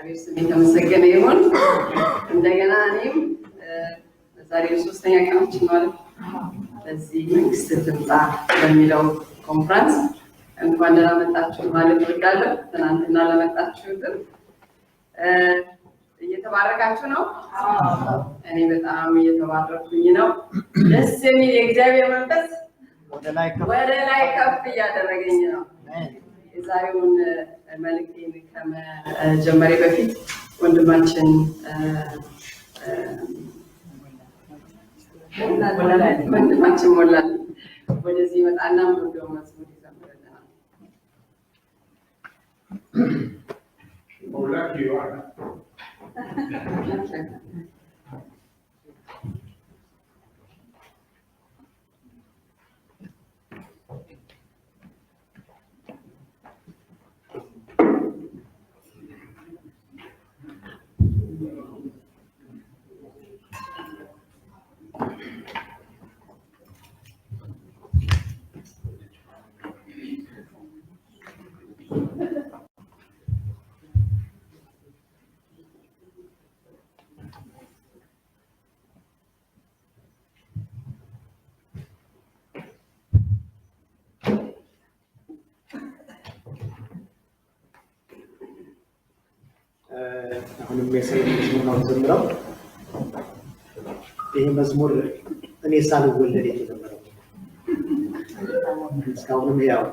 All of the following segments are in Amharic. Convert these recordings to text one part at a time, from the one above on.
እግዚአብሔር ስም የተመሰገነ ይሁን። እንደገና እኔም ዛሬ ሶስተኛ ቀናችን ማለት በዚህ መንግስት ትምጣ በሚለው ኮንፈረንስ እንኳን ደህና መጣችሁ ማለት እወዳለሁ። ትናንትና ለመጣችሁትም እየተባረካችሁ ነው። እኔ በጣም እየተባረኩኝ ነው። ደስ የሚል የእግዚአብሔር መንፈስ ወደ ላይ ከፍ እያደረገኝ ነው። የዛሬውን መልእክቴን ከመጀመሪያ በፊት ወንድማችን ሞላ ወደዚህ መጣና ወንድም መዝሙር ይዘምርልናል። ሞላ ይዋል አሁንም የሰው መዝሙር ነው ዘምረው። ይሄ መዝሙር እኔ ሳልወለድ የተዘመረው እስካሁንም ያው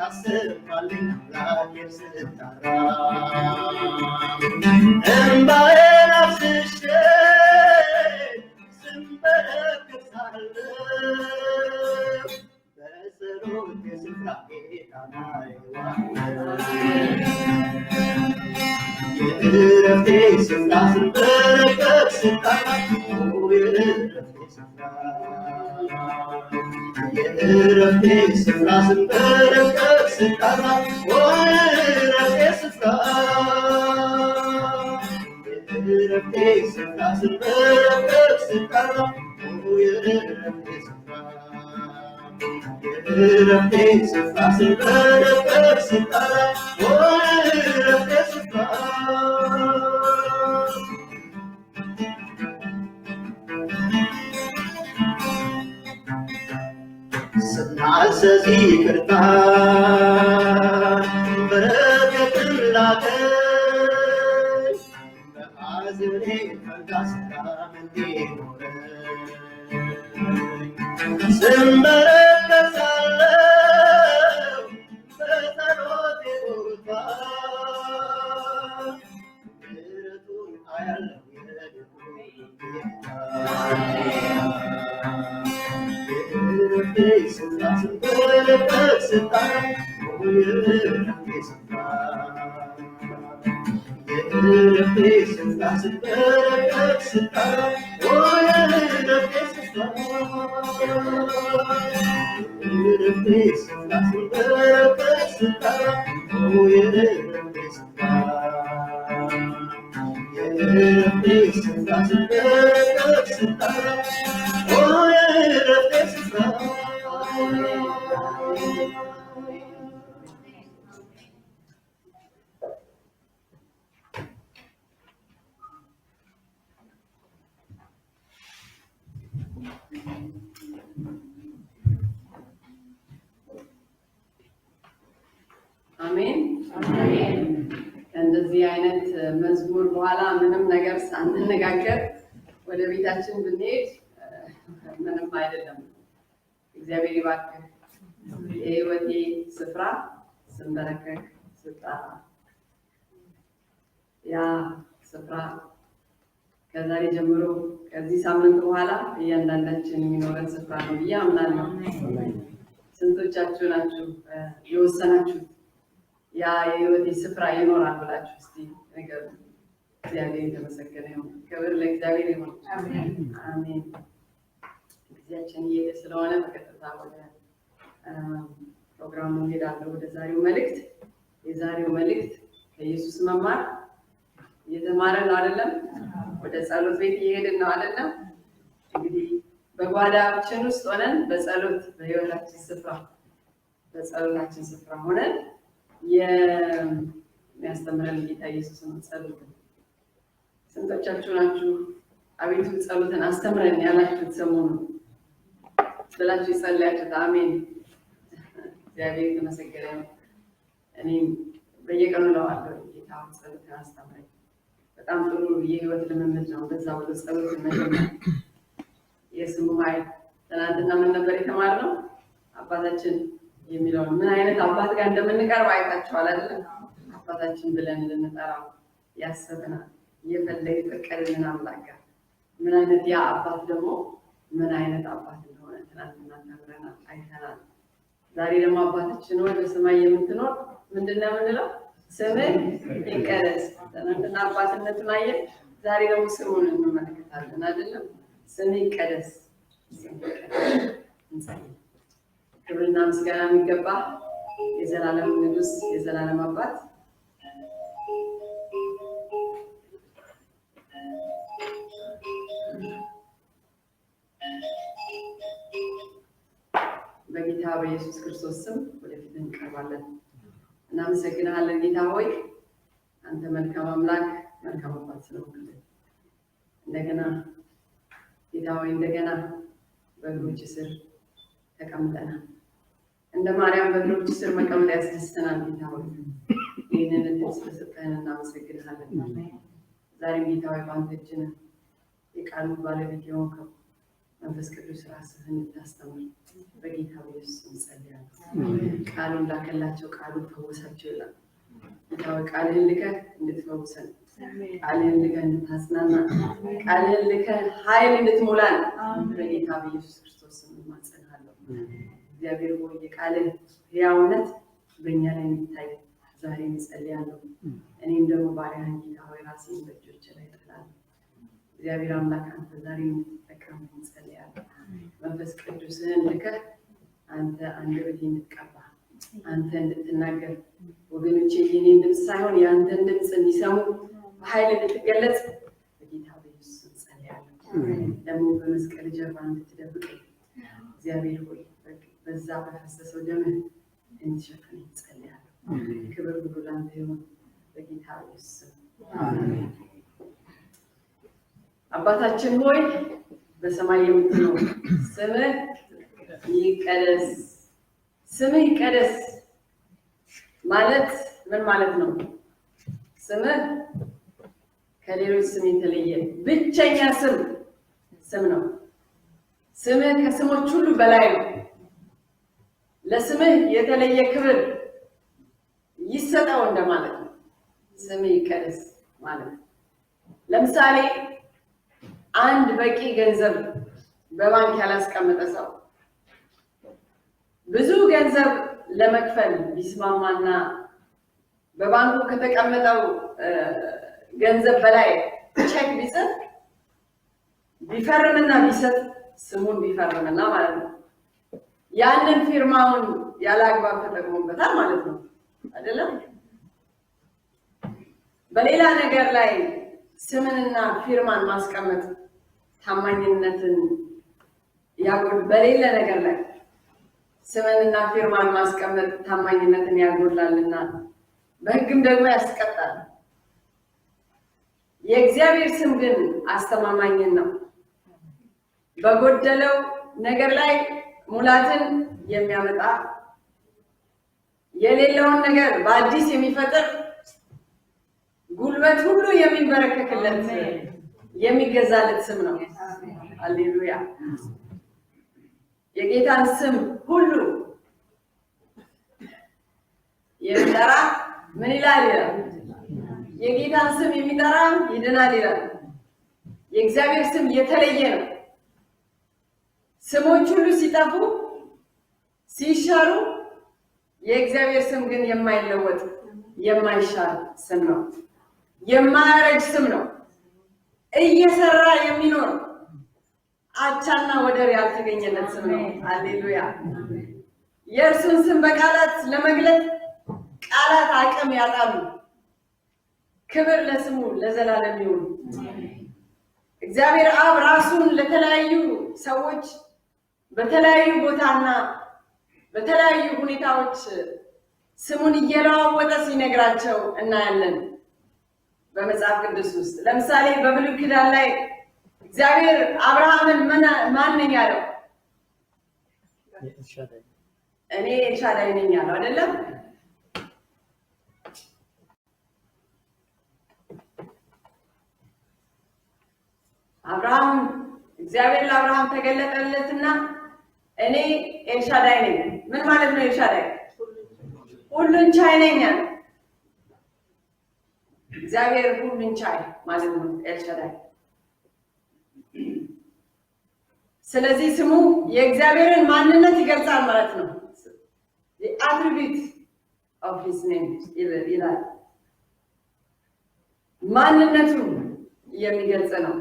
አሰማልኝ አምላኬ ስጠራ እምባዬን አፍስሼ ስንበረከክ ሳለሁ በጸሎቴ ስፍራ ጌታን አየዋለሁ የዕረፍቴ ስፍራ ስንበረከክ ስጠራ የዕረፍቴ ስፍራ የዕረፍቴ ስፍራ ስንበረከክ ስጠራ የዕረፍቴ ስፍራ የዕረፍቴ ስፍራ ስንበረከክ ስጠራ የዕረፍቴ ስፍራ የዕረፍቴ ስፍራ ስንበረከክ ስጠራ የዕረፍቴ ስፍራ ስናዘዝ ይቅርታ በረከትን ላከኝ በሐዘኔ ፈንታ ሰላም እንዲኖረኝ ስንበረከክ ሳለሁ በጸሎቴ ቦታ ምሕረቱን አያለሁ የልቡን ጌታ የዕረፍቴ ስፍራ ስንበረከክ ስጠራ የዕረፍቴ ስፍራ የዕረፍቴ ስፍራ ስንበረከክ ስጠራ የዕረፍቴ ስፍራ የዕረፍቴ ስፍራ ስንበረከክ ስጠራ የዕረፍቴ ስፍራ የዕረፍቴ ስፍራ ስንበረከክ ስጠራ የዕረፍቴ ስፍራ አሜን አሜን። እንደዚህ አይነት መዝሙር በኋላ ምንም ነገር ሳንነጋገር ወደ ቤታችን ብንሄድ ምንም አይደለም። እግዚአብሔር ይባርክ። የህይወቴ ስፍራ ስንበረከክ ስጠራ ያ ስፍራ ከዛሬ ጀምሮ ከዚህ ሳምንት በኋላ እያንዳንዳችን የሚኖረን ስፍራ ነው ብዬ አምናለሁ። ስንቶቻችሁ ናችሁ የወሰናችሁት ያ የህይወቴ ስፍራ ይኖራል ብላችሁ? እስቲ ነገር እግዚአብሔር የተመሰገነ ይሁን። ክብር ለእግዚአብሔር ይሁን። አሜን። ጊዜያችን እየሄደ ስለሆነ በቀጥታ ወደ ፕሮግራሙ እንሄዳለሁ። ወደ ዛሬው መልእክት። የዛሬው መልእክት ከኢየሱስ መማር እየተማረን ነው አይደለም? ወደ ጸሎት ቤት እየሄድን ነው አይደለም? እንግዲህ በጓዳችን ውስጥ ሆነን በጸሎት በህይወታችን ስፍራ በጸሎታችን ስፍራ ሆነን የሚያስተምረን ጌታ ኢየሱስ ነው። ጸሎት ስንቶቻችሁ ናችሁ አቤቱ ጸሎትን አስተምረን ያላችሁት? ሰሞኑን ብላችሁ ይጸልያችሁት? አሜን። እግዚአብሔር የተመሰገነ ነው። እኔም በየቀኑ እለዋለሁ ጌታ ጸሎትን አስተምረኝ። በጣም ጥሩ የህይወት ልምምድ ነው። በዛ ወደ ጸሎት መጀመር የስሙ ኃይል። ትናንትና ምን ነበር የተማርነው? አባታችን የሚለውን ምን አይነት አባት ጋር እንደምንቀርብ አይታችኋል አይደል? አባታችን ብለን ልንጠራው ያሰብናል እየፈለገ የፈቀደልን አምላክ ጋር ምን አይነት ያ አባት ደግሞ ምን አይነት አባት እንደሆነ ትናንትና ተምረናል፣ አይተናል። ዛሬ ደግሞ አባታችን ሆይ በሰማይ የምትኖር ምንድነው የምንለው? ስምህ ይቀደስ። ትናንትና አባትነቱን አየን፣ ዛሬ ደግሞ ስሙን እንመለከታለን አይደለም? ስምህ ይቀደስ። ክብርና ምስጋና የሚገባ የዘላለም ንጉስ የዘላለም አባት በጌታ በኢየሱስ ክርስቶስ ስም ወደፊት እንቀርባለን። እናመሰግናለን ጌታ ሆይ አንተ መልካም አምላክ መልካም አባት ስለሆንክልን እንደገና ጌታ ሆይ እንደገና በእግሮች ስር ተቀምጠናል። እንደ ማርያም በእግሮች ስር መቀመጥ ያስደስተናል ጌታ ሆይ ይህንን እድል ስለሰጠህን እናመሰግናለን። ዛሬም ጌታ ሆይ በአንተ እጅ ነን። የቃሉ ባለቤት የሆንከው መንፈስ ቅዱስ ራስህን እንድታስተምር በጌታ በኢየሱስ እንጸልያለን። ቃሉን ላከላቸው፣ ቃሉን ፈወሳቸው ይላል። ጌታ ቃልህን ልከህ እንድትፈውሰን፣ ቃልህን ልከህ እንድታጽናና፣ ቃልህን ልከህ ኃይል እንድትሞላን በጌታ በኢየሱስ ክርስቶስ ስም እማጸንሃለሁ። እግዚአብሔር ሆይ የቃልህ ሕያውነት በእኛ ላይ እንዲታይ ዛሬ እንጸልያለሁ። እኔም ደግሞ ባሪያህን ጌታ ሆይ ራሴን በእጆች ላይ እጥላለሁ። እግዚአብሔር አምላክ አንተ ዛሬ እንድትጠቀም እንጸልያለን። መንፈስ ቅዱስህን ልከህ አንተ አንደበቴን እንድትቀባ፣ አንተ እንድትናገር፣ ወገኖቼ የኔን ድምፅ ሳይሆን የአንተን ድምፅ እንዲሰሙ በኃይል እንድትገለጽ በጌታ በኢየሱስ እንጸልያለን። ደግሞ በመስቀል ጀርባ እንድትደብቀኝ እግዚአብሔር ሆይ በዛ በፈሰሰው ደምህ እንድትሸፍነኝ እንጸልያለን። ክብር ሁሉ ላንተ ይሁን በጌታ በኢየሱስ አሜን። አባታችን ሆይ በሰማይ የምትኖር ስምህ ይቀደስ። ስምህ ይቀደስ ማለት ምን ማለት ነው? ስምህ ከሌሎች ስም የተለየ ብቸኛ ስም ነው። ስምህ ከስሞች ሁሉ በላይ ነው። ለስምህ የተለየ ክብር ይሰጠው እንደማለት ነው። ስምህ ይቀደስ ማለት ለምሳሌ አንድ በቂ ገንዘብ በባንክ ያላስቀመጠ ሰው ብዙ ገንዘብ ለመክፈል ቢስማማና በባንኩ ከተቀመጠው ገንዘብ በላይ ቼክ ቢሰጥ ቢፈርምና ቢሰጥ ስሙን ቢፈርምና ማለት ነው ያንን ፊርማውን ያላግባብ ተጠቅሞበታል ማለት ነው አይደለም? በሌላ ነገር ላይ ስምንና ፊርማን ማስቀመጥ ታማኝነትን ያጎል በሌላ ነገር ላይ ስምንና ፊርማን ማስቀመጥ ታማኝነትን ያጎላልና በሕግም ደግሞ ያስቀጣል። የእግዚአብሔር ስም ግን አስተማማኝ ነው። በጎደለው ነገር ላይ ሙላትን የሚያመጣ የሌለውን ነገር በአዲስ የሚፈጥር ጉልበት ሁሉ የሚበረከክለት የሚገዛለት ስም ነው። ሃሌሉያ! የጌታን ስም ሁሉ የሚጠራ ምን ይላል? የጌታን ስም የሚጠራ ይድናል ይላል። የእግዚአብሔር ስም የተለየ ነው። ስሞች ሁሉ ሲጠፉ ሲሻሩ የእግዚአብሔር ስም ግን የማይለወጥ የማይሻር ስም ነው። የማያረጅ ስም ነው። እየሰራ የሚኖር አቻና ወደር ያልተገኘለት ስም ነው። ሃሌሉያ! የእርሱን ስም በቃላት ለመግለጽ ቃላት አቅም ያጣሉ። ክብር ለስሙ ለዘላለም ይሁን። እግዚአብሔር አብ ራሱን ለተለያዩ ሰዎች በተለያዩ ቦታና በተለያዩ ሁኔታዎች ስሙን እየለዋወጠ ሲነግራቸው እናያለን በመጽሐፍ ቅዱስ ውስጥ። ለምሳሌ በብሉይ ኪዳን ላይ እግዚአብሔር አብርሃምን ማን ነኝ ያለው? እኔ ኤልሻዳይ ነኝ ያለው አይደለም? አብርሃም እግዚአብሔር ለአብርሃም ተገለጠለትና እኔ ኤልሻዳይ ነኝ። ምን ማለት ነው ኤልሻዳይ? ሁሉን ቻይ ነኝ ያለው። እግዚአብሔር ሁሉን ቻይ ማለት ነው ኤልሻዳይ። ስለዚህ ስሙ የእግዚአብሔርን ማንነት ይገልጻል ማለት ነው። the attribute of his name ይላል። ማንነቱን የሚገልጽ ነው።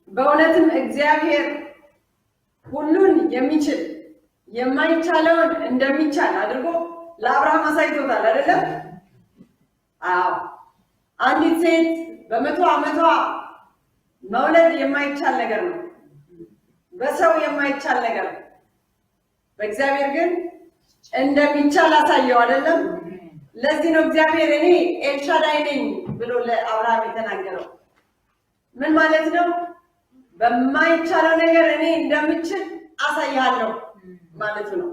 በእውነትም እግዚአብሔር ሁሉን የሚችል የማይቻለውን እንደሚቻል አድርጎ ለአብርሃም አሳይቶታል አይደለም? አዎ። አንዲት ሴት በ100 ዓመቷ መውለድ የማይቻል ነገር ነው። በሰው የማይቻል ነገር ነው። በእግዚአብሔር ግን እንደሚቻል አሳየው አይደለም? ለዚህ ነው እግዚአብሔር እኔ ኤልሻዳይ ነኝ ብሎ ለአብርሃም የተናገረው። ምን ማለት ነው? በማይቻለው ነገር እኔ እንደምችል አሳያለሁ ማለት ነው።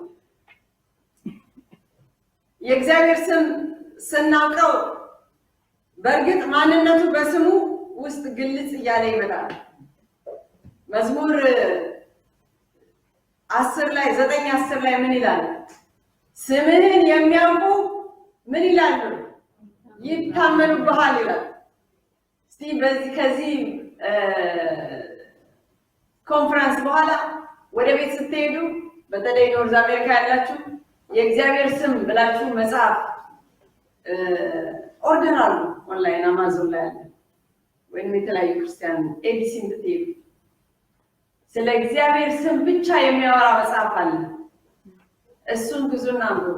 የእግዚአብሔር ስም ስናውቀው በእርግጥ ማንነቱ በስሙ ውስጥ ግልጽ እያለ ይመጣል። መዝሙር 10 ላይ 9:10 ላይ ምን ይላል? ስምህን የሚያውቁ ምን ይላሉ? ይታመኑብሃል ይላል። እስቲ በዚህ ከዚህ ኮንፈረንስ በኋላ ወደ ቤት ስትሄዱ በተለይ ኖርዝ አሜሪካ ያላችሁ የእግዚአብሔር ስም ብላችሁ መጽሐፍ ኦርደር አሉ ኦንላይን አማዞን ላይ አለ ወይም የተለያዩ ክርስቲያን ኤቢሲ ብትሄዱ ስለ እግዚአብሔር ስም ብቻ የሚያወራ መጽሐፍ አለ። እሱን ግዙና አንብቡ።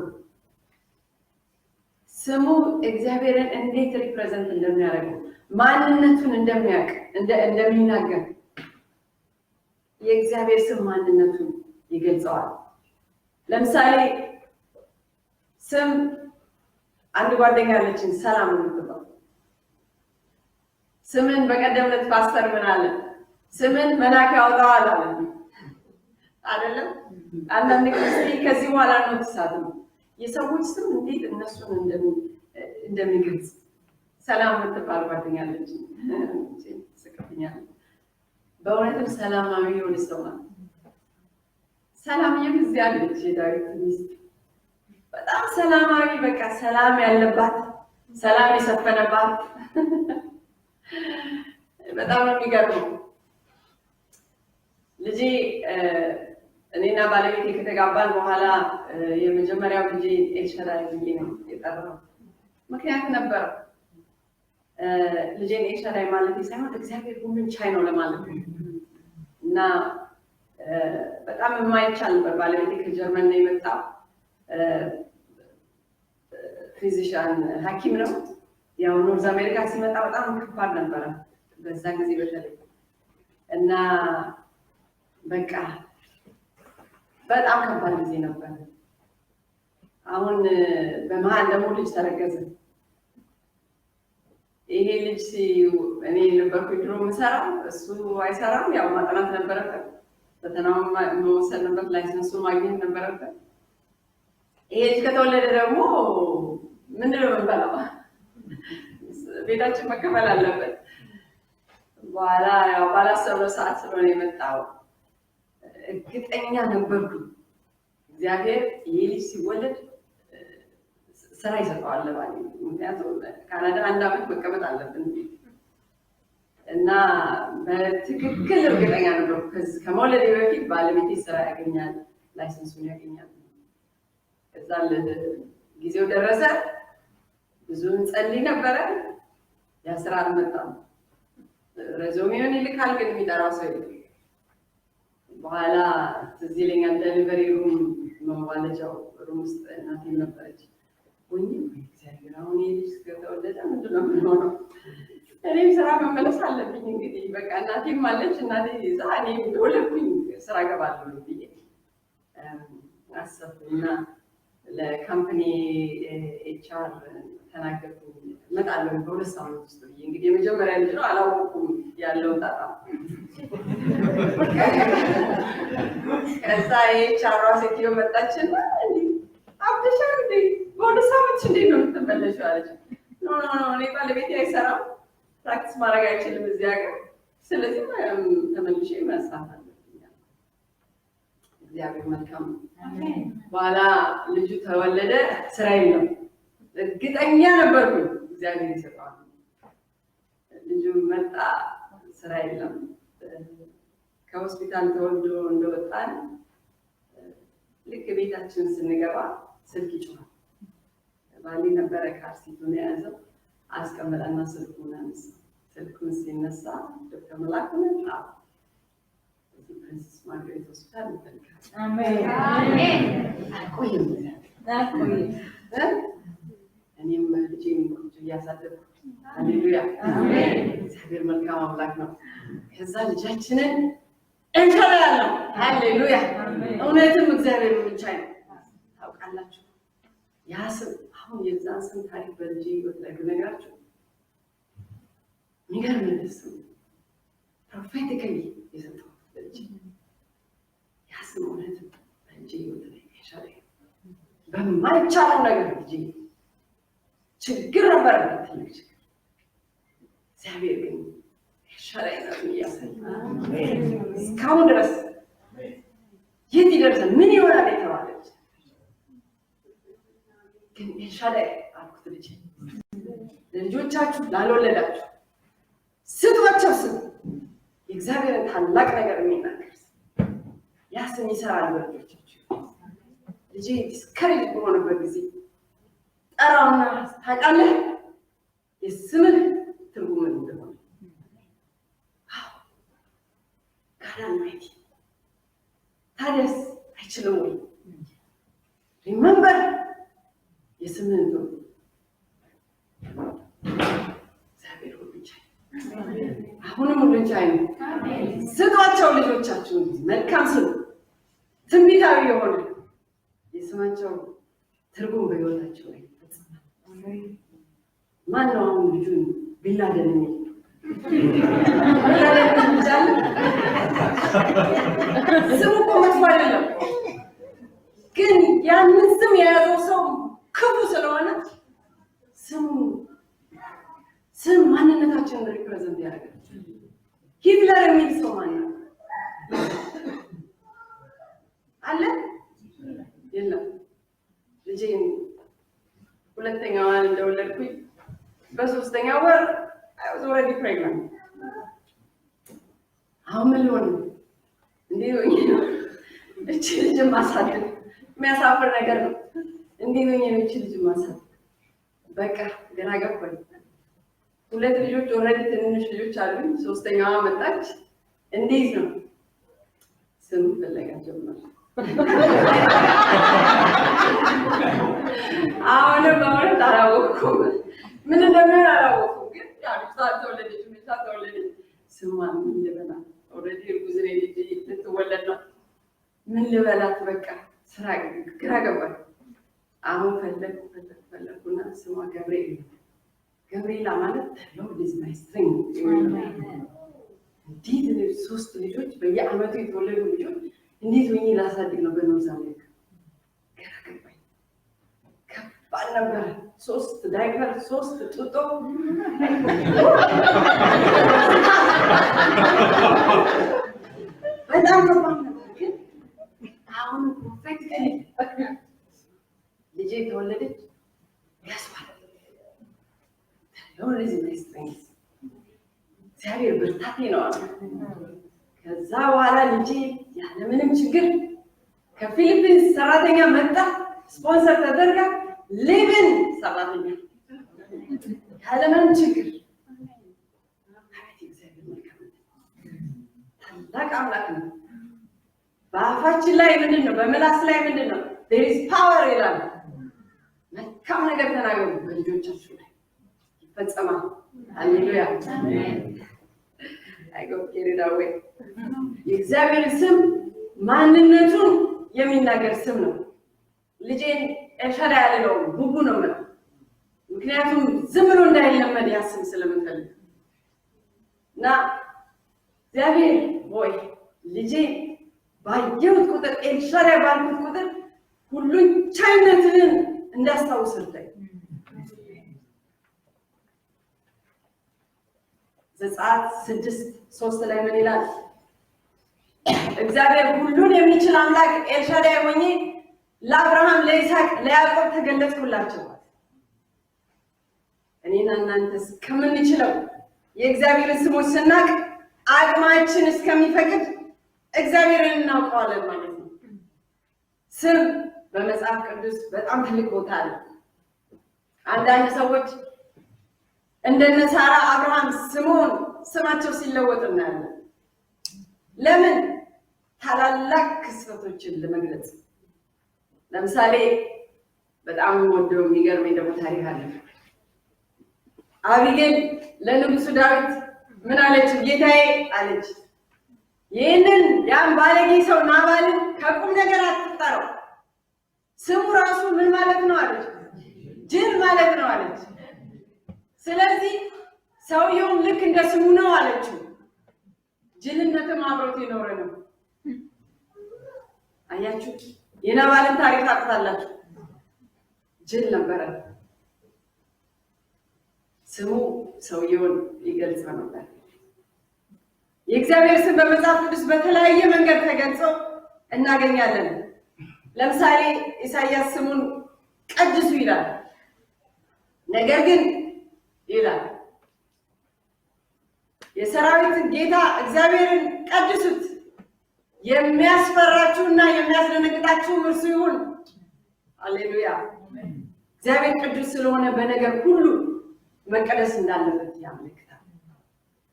ስሙ እግዚአብሔርን እንዴት ሪፕሬዘንት እንደሚያደርግ ማንነቱን እንደሚያውቅ እንደሚናገር የእግዚአብሔር ስም ማንነቱን ይገልጸዋል። ለምሳሌ ስም አንድ ጓደኛ አለችኝ ሰላም የምትባል ስምን በቀደም ዕለት ፓስተር ምን አለ? ስምን መልአክ ያወጣዋል አለ አይደለም? አንዳንድ ጊዜ ከዚህ በኋላ ነው ተሳትም የሰዎች ስም እንዴት እነሱን እንደሚገልጽ ሰላም የምትባል ጓደኛ አለችኝ። ስቅብኛል በእውነትም ሰላማዊ የሆነ ሰው ናት። ሰላምዬ እዚህ አለች የዳዊት ሚስት በጣም ሰላማዊ በቃ ሰላም ያለባት ሰላም የሰፈነባት በጣም ነው የሚገርመው። ልጄ እኔና ባለቤቴ ከተጋባን በኋላ የመጀመሪያው ልጄ ኤልሻዳይ ብዬ ነው የጠራው። ምክንያት ነበር። ልጄን ኤልሻዳይ ማለት ሳይሆን እግዚአብሔር ሁሉን ቻይ ነው ለማለት ነው። እና በጣም የማይቻል ነበር። ባለቤቴ ከጀርመን ነው የመጣው። ፊዚሻን ሐኪም ነው። ያው ኖርዝ አሜሪካ ሲመጣ በጣም ከባድ ነበረ በዛ ጊዜ በተለይ እና በቃ በጣም ከባድ ጊዜ ነበር። አሁን በመሃል ደግሞ ልጅ ተረገዘ። ይሄ ልጅ እኔ ነበርኩ ድሮ የምሰራው እሱ አይሰራም። ያው ማጥናት ነበረበት፣ ፈተናውን መወሰድ ነበር፣ ላይሰንሱን ማግኘት ነበረበት። ይሄ ልጅ ከተወለደ ደግሞ ምንድን ነው የምንበላው? ቤታችን መከፈል አለበት። በኋላ ያው ባላሰብነው ሰዓት ስለሆነ የመጣው እርግጠኛ ነበርኩ እግዚአብሔር ይሄ ልጅ ሲወለድ ስራ ይሰጠዋል ለባሌ። ምክንያቱም ካናዳ 1 ዓመት መቀመጥ አለብን እና በትክክል እርግጠኛ ነበርኩ ከመውለዴ በፊት ባለቤቴ ስራ ያገኛል፣ ላይሰንሱን ያገኛል። ከዛ ጊዜው ደረሰ። ብዙ እንጸልይ ነበረ። ያ ስራ አልመጣም። ሬዙሜውን ይልካል ግን የሚጠራው ሰው የለም። በኋላ ትዝ ይለኛል ዴሊቨሪ ሩም መዋለጃው ሩም ውስጥ እናቴ ነበረች። ወይኔ እግዚአብሔር አሁን ይሄ ልጅ ከተወለደ ምንድን ነው የምንሆነው? እኔም ስራ መመለስ አለብኝ እንግዲህ በቃ እናቴም አለች። እናቴ ይዛ እኔ እንደወለድኩኝ ስራ እገባለሁ ብዬ አሰብኩና ለካምፓኒ ኤችአር ተናገርኩ። እመጣለሁ በ2 ሳምንት ውስጥ ብዬ እንግዲህ የመጀመሪያ ልጅ ነው አላወኩም ያለውን ጣጣ። ከዛ ኤችአር ሴትዮ መጣችና አብደሻል እንዴ በ2 ሳምንት እንዴት ነው የምትመለሺው አለች። ኖ እኔ ባለቤቴ አይሰራም፣ ፕራክቲስ ማድረግ አይችልም እዚህ ሀገር፣ ስለዚህ ተመልሼ መስራት አለብኝ። እግዚአብሔር መልካም ነው። በኋላ ልጁ ተወለደ። ስራ የለም። እርግጠኛ ነበርኩኝ እግዚአብሔር ይሰጠዋል። ልጁ መጣ፣ ስራ የለም። ከሆስፒታል ተወልዶ እንደወጣን ልክ ቤታችን ስንገባ ስልክ ይጮሃል። ባሌ ነበረ ካርሲቱን የያዘው። አስቀመጠና ስልኩን አነሳ። ስልኩን ሲነሳ ዶክተር መላኩ መጣ። ፕሪንሰስ ማርጋሬት ሆስፒታል እንፈልጋለን። አሜን። አቆይም እኔም ልጄን እያሳደግኩ ሃሌሉያ እግዚአብሔር መልካም አምላክ ነው። ከዛ ልጃችንን እንፈልጋለን። ሃሌሉያ እውነትም እግዚአብሔር ብቻ ነው። ታውቃላችሁ ያ ስም አሁን የዛን ስም ታሪክ በልጄ ህይወት ላይ ብነግራችሁ የሚገርም ስም ፕሮፌቲካሊ የሰጠው ልጅ ያ ስም እውነትም በልጄ ህይወት ላይ ይሻላል። በማይቻለው ነገር ልጄ ችግር ነበር ትልቅ ችግር። እግዚአብሔር ግን ሸራይና ያሰኝ እስካሁን ድረስ የት ይደርሳል ምን ይሆናል የተባለች ግን ኤልሻዳይ አልኩት ልጆቻችሁ ላልወለዳችሁ ስጧቸው ስም የእግዚአብሔርን ታላቅ ነገር የሚናገር ያ ስም ይሰራል በልጆቻችሁ ልጄ ዲስከሬጅ በሆነበት ጊዜ ጠራውና ታውቃለህ የስምህ ትርጉም እንደሆነ Almighty. ታዲያስ አይችልም ወይ? ሪመምበር የስምንቱ እግዚአብሔር ሁሉ ቻይ አሁንም ሁሉ ቻይ ነው። ስጧቸው ልጆቻችሁን መልካም ስም ትንቢታዊ የሆነ የስማቸው ትርጉም በሕይወታቸው ላይ ይፈጸማል። ማነው አሁን ልጁን ቢላደን የሚል ስሙ እኮ መጥፎ አይደለም፣ ግን ያንን ስም የያዘው ሰው ክፉ ስለሆነ ስም ማንነታችንን ሪፕሬዘንት ያደርጋል። ሂትለር የሚል ሰው ማን ነው አለ? የለም። ልጄን ሁለተኛዋን እንደወለድኩኝ በሶስተኛው ወር I was already pregnant. አሁን ምን ሊሆን እንዴ ነው እቺ ልጅ ማሳደግ የሚያሳፍር ነገር ነው። እንዴ ነው እቺ ልጅ ማሳደግ በቃ ገና ገባኝ። ሁለት ልጆች ኦልሬዲ ትንሽ ልጆች አሉኝ። ሶስተኛዋ መጣች። እንዴት ነው ስም ፈለጋ ጀመረ። አሁን ታላወቅኩም ምን እንደሚሆን አላወቅኩም። ግን ያው ተወለደች ስሟን ምን ልበላ ኦልሬዲ እርጉዝ ነኝ ልትወለድ ነው። ምን ልበላት በቃ ስራ ግራ ገባኝ። አሁን ፈለኩና ስሟ ገብርኤላ ማለት ነው ልጅ ማይስትሪንግ እንዴት ሶስት ልጆች በየአመቱ የተወለዱ ልጆች እንዴት ሆኜ ላሳድግ ነው በኖርዝ አሜሪካ? ግራ ገባኝ። ከባድ ነበር። 3 ዳይፐር 3 ጡጦ በጣም ከባድ ነበር። ግን አሁን ፐርፌክትሊ ልጄ ተወለደች። ያስባል ሎሬዚ ማይስትሪንግ እግዚአብሔር ብርታቴ ነው አለ። ከዛ በኋላ ልጄ ያለምንም ችግር ከፊሊፒንስ ሰራተኛ መጣ፣ ስፖንሰር ተደርጋ ሊብን ሰራተኛ ያለምንም ችግር እግዚአብሔር መልካም ታላቅ አምላክ ነው። በአፋችን ላይ ምንድን ነው? በምላስ ላይ ምንድን ነው? there is power ይላል። መልካም ነገር ተናገሩ፣ በልጆቻችሁ ላይ ይፈጸማል። ሃሌሉያ አሜን። አይጎኬሪዳዌ የእግዚአብሔር ስም ማንነቱን የሚናገር ስም ነው። ልጄን ኤልሻዳይ ያለው ቡቡ ነው ማለት ምክንያቱም ዝም ብሎ እንዳይለመድ ያስም ስለምንፈልግ እና እግዚአብሔር ሆይ ልጄ ባየሁት ቁጥር ኤልሻዳይ ባልኩት ቁጥር ሁሉን ቻይነትህን እንዳስታውስልኝ ዘጸአት 6:3 ላይ ምን ይላል? እግዚአብሔር ሁሉን የሚችል አምላክ ኤልሻዳይ ሆኜ ለአብርሃም፣ ለይስሐቅ፣ ለያዕቆብ ተገለጥኩላቸው። እኔና እናንተስ ከምንችለው የእግዚአብሔርን ስሞች ስናቅ አቅማችን እስከሚፈቅድ እግዚአብሔርን እናውቀዋለን ማለት ነው። ስም በመጽሐፍ ቅዱስ በጣም ትልቅ ቦታ አለ። አንዳንድ ሰዎች እንደነ ሳራ፣ አብርሃም፣ ስምዖን ስማቸው ሲለወጥ እናያለን። ለምን? ታላላቅ ክስተቶችን ለመግለጽ። ለምሳሌ በጣም ወደው የሚገርመኝ ደግሞ ታሪክ አለ። አቢጌል ለንጉሱ ዳዊት ምን አለችው? ጌታዬ አለች፣ ይህንን ያን ባለጌ ሰው ናባልን ከቁም ነገር አትጠራው፣ ስሙ ራሱ ምን ማለት ነው አለች፣ ጅል ማለት ነው አለች። ስለዚህ ሰውየውም ልክ እንደ ስሙ ነው አለችው። ጅልነትም አብሮት የኖረ ነው። አያችሁ፣ የናባልን ታሪክ ታውቃላችሁ። ጅል ነበረ። ስሙ ሰውየውን ይገልጽ ነበር። የእግዚአብሔር ስም በመጽሐፍ ቅዱስ በተለያየ መንገድ ተገልጾ እናገኛለን። ለምሳሌ ኢሳይያስ ስሙን ቀድሱ ይላል። ነገር ግን ይላል የሰራዊት ጌታ እግዚአብሔርን ቀድሱት፣ የሚያስፈራችሁና የሚያስደነግጣችሁ እርሱ ይሁን። ሃሌሉያ! እግዚአብሔር ቅዱስ ስለሆነ በነገር ሁሉ መቀደስ እንዳለበት ያመለክታል።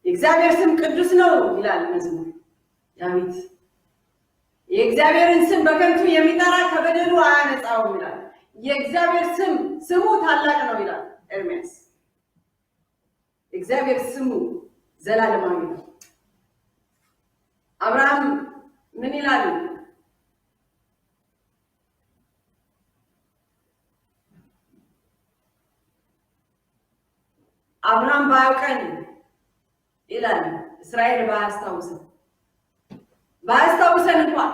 የእግዚአብሔር ስም ቅዱስ ነው ይላል መዝሙር ዳዊት። የእግዚአብሔርን ስም በከንቱ የሚጠራ ከበደሉ አያነጻውም ይላል። የእግዚአብሔር ስሙ ታላቅ ነው ይላል ኤርምያስ። እግዚአብሔር ስሙ ዘላለማዊ ነው። አብርሃም ምን ይላል? አብርሃም ባያውቀን ይላል እስራኤል ባያስታውሰን እንኳን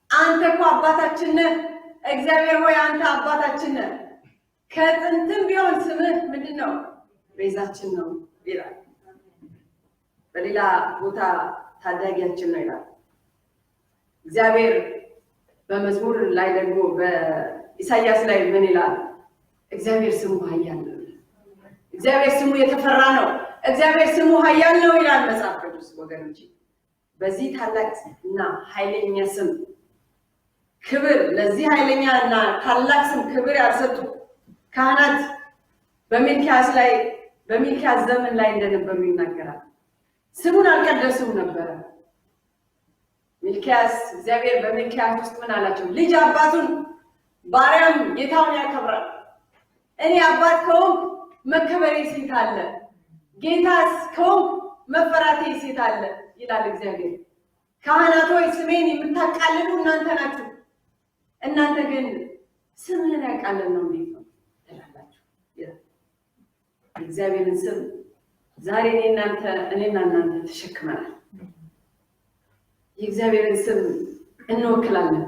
አንተ እኮ አባታችን ነህ፣ እግዚአብሔር ሆይ አንተ አባታችን ነህ፣ ከጥንትም ቢሆን ስምህ ምንድን ነው? ቤዛችን ነው ይላል። በሌላ ቦታ ታዳጊያችን ነው ይላል። እግዚአብሔር በመዝሙር ላይ ደግሞ በኢሳይያስ ላይ ምን ይላል? እግዚአብሔር ስሙ ኃያል ነው፣ እግዚአብሔር ስሙ የተፈራ ነው፣ እግዚአብሔር ስሙ ኃያል ነው ይላል መጽሐፍ ቅዱስ። ወገኖች በዚህ ታላቅ እና ኃይለኛ ስም ክብር፣ ለዚህ ኃይለኛ እና ታላቅ ስም ክብር ያልሰጡ ካህናት በሚልኪያስ ዘመን ላይ እንደነበሩ ይናገራል። ስሙን አልቀደሱም ነበረ። ሚልኪያስ እግዚአብሔር በሚልኪያስ ውስጥ ምን አላቸው? ልጅ አባቱን ባሪያም ጌታውን ያከብራል። እኔ አባት ከሆንኩ መከበሬ ሴት አለ፣ ጌታስ ከሆንኩ መፈራቴ ሴት አለ ይላል እግዚአብሔር። ካህናቶች ስሜን የምታቃልሉ እናንተ ናችሁ፣ እናንተ ግን ስምህን ያቃልል ነው እንዴት ነው ትላላችሁ? የእግዚአብሔርን ስም ዛሬ እኔና እናንተ ተሸክመናል። የእግዚአብሔርን ስም እንወክላለን።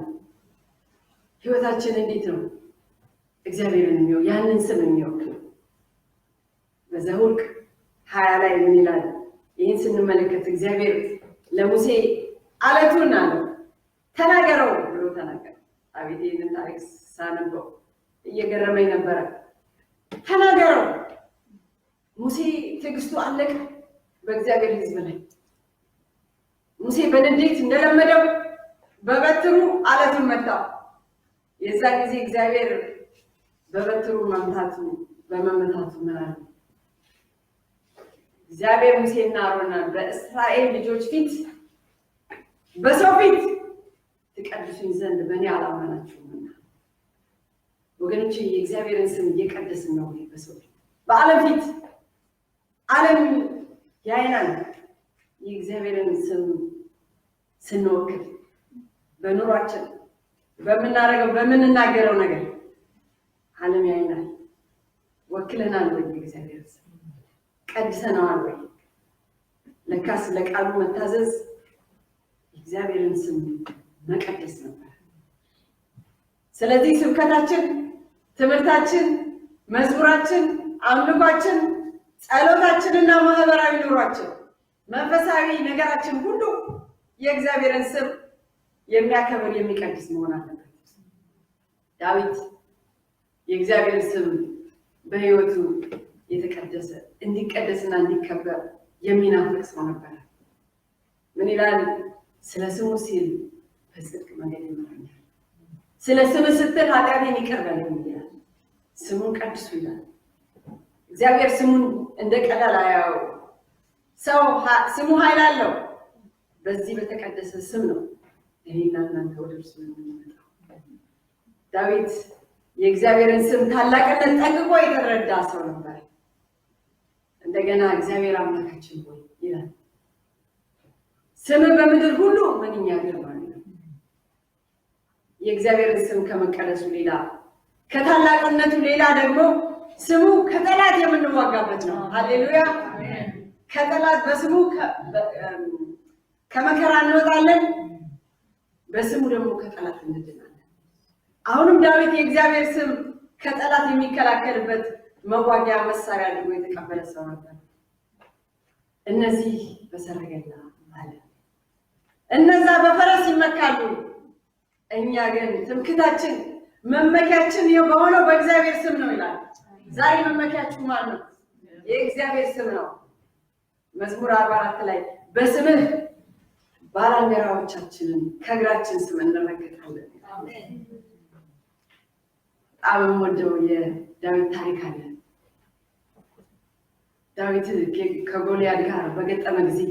ህይወታችን እንዴት ነው እግዚአብሔርን ያንን ስም የሚወክለው? በዘኍልቍ 20 ላይ ምን ይላል? ይህን ስንመለከት እግዚአብሔር ለሙሴ አለቱን አለው ተናገረው ብሎ ተናገረ። አቤት ይህንን ታሪክ ሳነበው እየገረመኝ ነበረ። ተናገረው። ሙሴ ትዕግስቱ አለቀ በእግዚአብሔር ሕዝብ ላይ። ሙሴ በንዴት እንደለመደው በበትሩ አለቱን መታው። የዛ ጊዜ እግዚአብሔር በበትሩ በመመታቱ ምን አለ? እግዚአብሔር ሙሴና አሮንን በእስራኤል ልጆች ፊት በሰው ፊት ትቀድሱኝ ዘንድ በእኔ አላመናችሁምና። ወገኖች የእግዚአብሔርን ስም እየቀደስን ነው በሰው ፊት፣ በዓለም ፊት። ዓለም ያይናል። የእግዚአብሔርን ስም ስንወክል በኑሯችን በምናደርገው በምንናገረው ነገር ዓለም ያይናል። ወክለናል ወይ? የእግዚአብሔር ስም ቀድሰናል ወይ? ለካስ ለቃሉ መታዘዝ የእግዚአብሔርን ስም መቀደስ ነበር። ስለዚህ ስብከታችን፣ ትምህርታችን፣ መዝሙራችን፣ አምልኳችን፣ ጸሎታችንና ማህበራዊ ኑሯችን፣ መንፈሳዊ ነገራችን ሁሉ የእግዚአብሔርን ስም የሚያከብር የሚቀድስ መሆን አለበት። ዳዊት የእግዚአብሔርን ስም በሕይወቱ የተቀደሰ እንዲቀደስና እንዲከበር የሚናፍቅ ሰው ነበር። ምን ይላል? ስለ ስሙ ሲል በጽድቅ መንገድ ይመራኛል፣ ስለ ስም ስትል ኃጢአቴን ይቅር በለኝ ይላል። ስሙን ቀድሱ ይላል። እግዚአብሔር ስሙን እንደ ቀላል አያየው። ሰው ስሙ ኃይል አለው። በዚህ በተቀደሰ ስም ነው እኔና እናንተ ወደ እርሱ የምንመጣው። ዳዊት የእግዚአብሔርን ስም ታላቅነት ጠንቅቆ የተረዳ ሰው ነበር። እንደገና እግዚአብሔር አምላካችን ሆይ ይላል፣ ስም በምድር ሁሉ ምንኛ ግርማል ነው። የእግዚአብሔርን ስም ከመቀደሱ ሌላ ከታላቅነቱ ሌላ ደግሞ ስሙ ከጠላት የምንዋጋበት ነው። ሃሌሉያ! ከጠላት በስሙ ከመከራ እንወጣለን፣ በስሙ ደግሞ ከጠላት እንድናለን። አሁንም ዳዊት የእግዚአብሔር ስም ከጠላት የሚከላከልበት መዋጊያ መሳሪያ አድርጎ የተቀበለ ሰው ነበር። እነዚህ በሰረገላ አለ። እነዛ በፈረስ ይመካሉ፣ እኛ ግን ትምክታችን መመኪያችን የሆነው በእግዚአብሔር ስም ነው ይላል። ዛሬ መመኪያችሁ ማን ነው? የእግዚአብሔር ስም ነው። መዝሙር 44 ላይ በስምህ ባላንጀራዎቻችንን ከእግራችን ስም እንመከታለን። በጣም የምወደው የዳዊት ታሪክ አለ። ዳዊት ከጎልያድ ጋር በገጠመ ጊዜ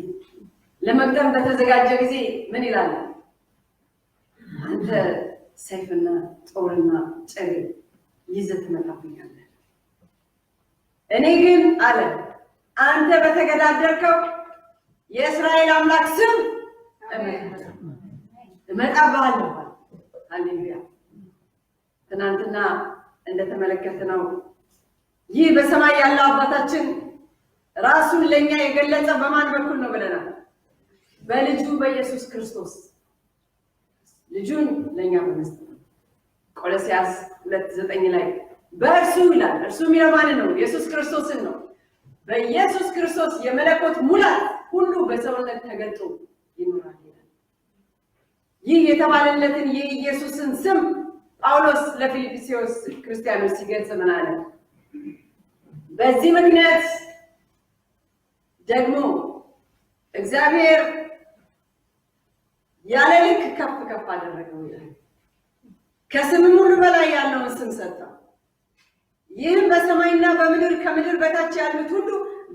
ለመግጠም በተዘጋጀ ጊዜ ምን ይላል? አንተ ሰይፍና ጦርና ጭር ይዘህ ትመጣብኛለህ፣ እኔ ግን አለ አንተ በተገዳደርከው የእስራኤል አምላክ ስም እመጣብሃለሁ። ሃሌሉያ። ትናንትና እንደተመለከትነው ይህ በሰማይ ያለው አባታችን ራሱን ለኛ የገለጸ በማን በኩል ነው ብለናል? በልጁ በኢየሱስ ክርስቶስ ልጁን ለኛ በመስጠት ነው። ቆሎስያስ 2:9 ላይ በእርሱ ይላል። እርሱ የሚለው ማን ነው? ኢየሱስ ክርስቶስን ነው። በኢየሱስ ክርስቶስ የመለኮት ሙላት ሁሉ በሰውነት ተገልጦ ይኖራል ይላል። ይህ የተባለለትን የኢየሱስን ስም ጳውሎስ ለፊልጵስዩስ ክርስቲያኖች ሲገልጽ ምን አለ? በዚህ ምክንያት ደግሞ እግዚአብሔር ያለ ልክ ከፍ ከፍ አደረገው ይላል። ከስምም ሁሉ በላይ ያለውን ስም ሰጠው። ይህም በሰማይና በምድር ከምድር በታች ያሉት ሁሉ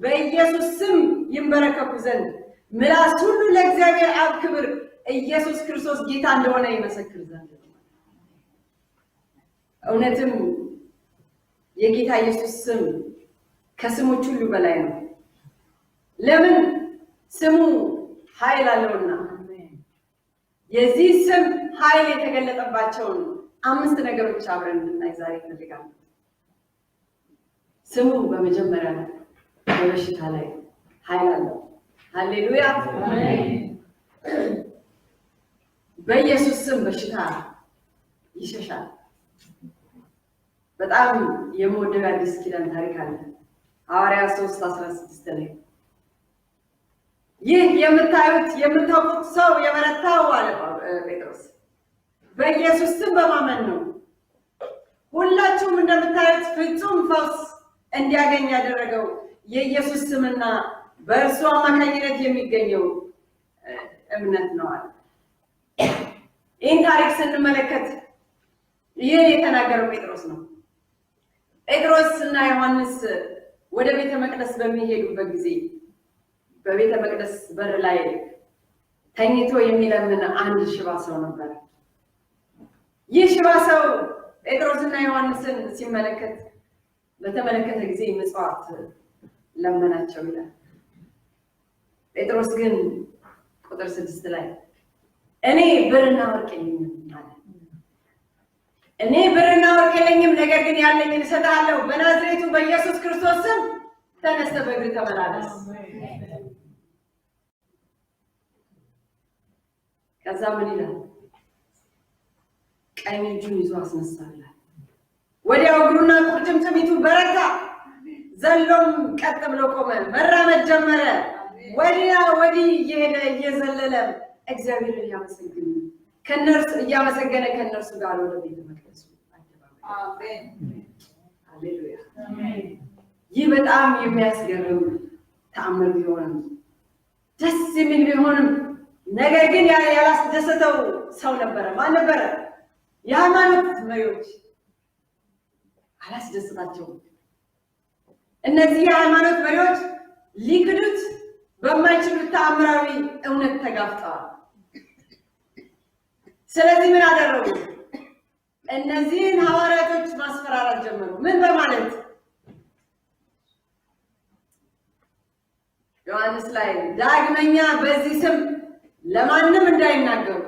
በኢየሱስ ስም ይንበረከኩ ዘንድ ምላስ ሁሉ ለእግዚአብሔር አብ ክብር ኢየሱስ ክርስቶስ ጌታ እንደሆነ ይመሰክር ዘንድ። እውነትም የጌታ ኢየሱስ ስም ከስሞች ሁሉ በላይ ነው። ለምን? ስሙ ኃይል አለውና። የዚህ ስም ኃይል የተገለጠባቸውን 5 ነገሮች አብረን እንድናይ ዛሬ እንፈልጋለን። ስሙ በመጀመሪያ በበሽታ ላይ ኃይል አለው። ሃሌሉያ። በኢየሱስ ስም በሽታ ይሸሻል። በጣም የምወደው አዲስ ኪዳን ታሪክ አለ። ሐዋርያት 3:16 ላይ ይህ የምታዩት የምታውቁት ሰው የበረታው አለ ጴጥሮስ በኢየሱስ ስም በማመን ነው። ሁላችሁም እንደምታዩት ፍጹም ፈውስ እንዲያገኝ ያደረገው የኢየሱስ ስምና በእርሱ አማካኝነት የሚገኘው እምነት ነው አለ። ይህን ታሪክ ስንመለከት ይህን የተናገረው ጴጥሮስ ነው። ጴጥሮስ እና ዮሐንስ ወደ ቤተ መቅደስ በሚሄዱበት ጊዜ በቤተ መቅደስ በር ላይ ተኝቶ የሚለምን አንድ ሽባ ሰው ነበር። ይህ ሽባ ሰው ጴጥሮስና ዮሐንስን ሲመለከት በተመለከተ ጊዜ ምጽዋት ለመናቸው ይላል። ጴጥሮስ ግን ቁጥር 6 ላይ እኔ ብርና ወርቅ የለኝም አለ። እኔ ብርና ወርቅ የለኝም፣ ነገር ግን ያለኝን እሰጥሃለሁ። በናዝሬቱ በኢየሱስ ክርስቶስ ስም ተነስተህ በእግር ተመላለስ። ከዛ ምን ይላል? ቀኝ እጁን ይዞ አስነሳላል። ወዲያው እግሩና ቁርጭምጭሚቱ በረታ፣ ዘሎም ቀጥ ብሎ ቆመ፣ መራመድ ጀመረ። ወዲያ ወዲህ እየሄደ እየዘለለ እግዚአብሔርን እያመሰገነ ከነርሱ ጋር ወደ ቤተ መቅደሱ አደባባይ። ሃሌሉያ። ይህ በጣም የሚያስገርም ተአምር ቢሆንም ደስ የሚል ቢሆንም ነገር ግን ያላስደሰተው ሰው ነበረ። ማን ነበረ? የሃይማኖት መሪዎች አላስደሰታቸውም። እነዚህ የሃይማኖት መሪዎች ሊክዱት በማይችሉት ተአምራዊ እውነት ተጋፍጠዋል። ስለዚህ ምን አደረጉ? እነዚህን ሐዋርያቶች ማስፈራራት ጀመሩ። ምን በማለት? ዮሐንስ ላይ ዳግመኛ በዚህ ስም ለማንም እንዳይናገሩ፣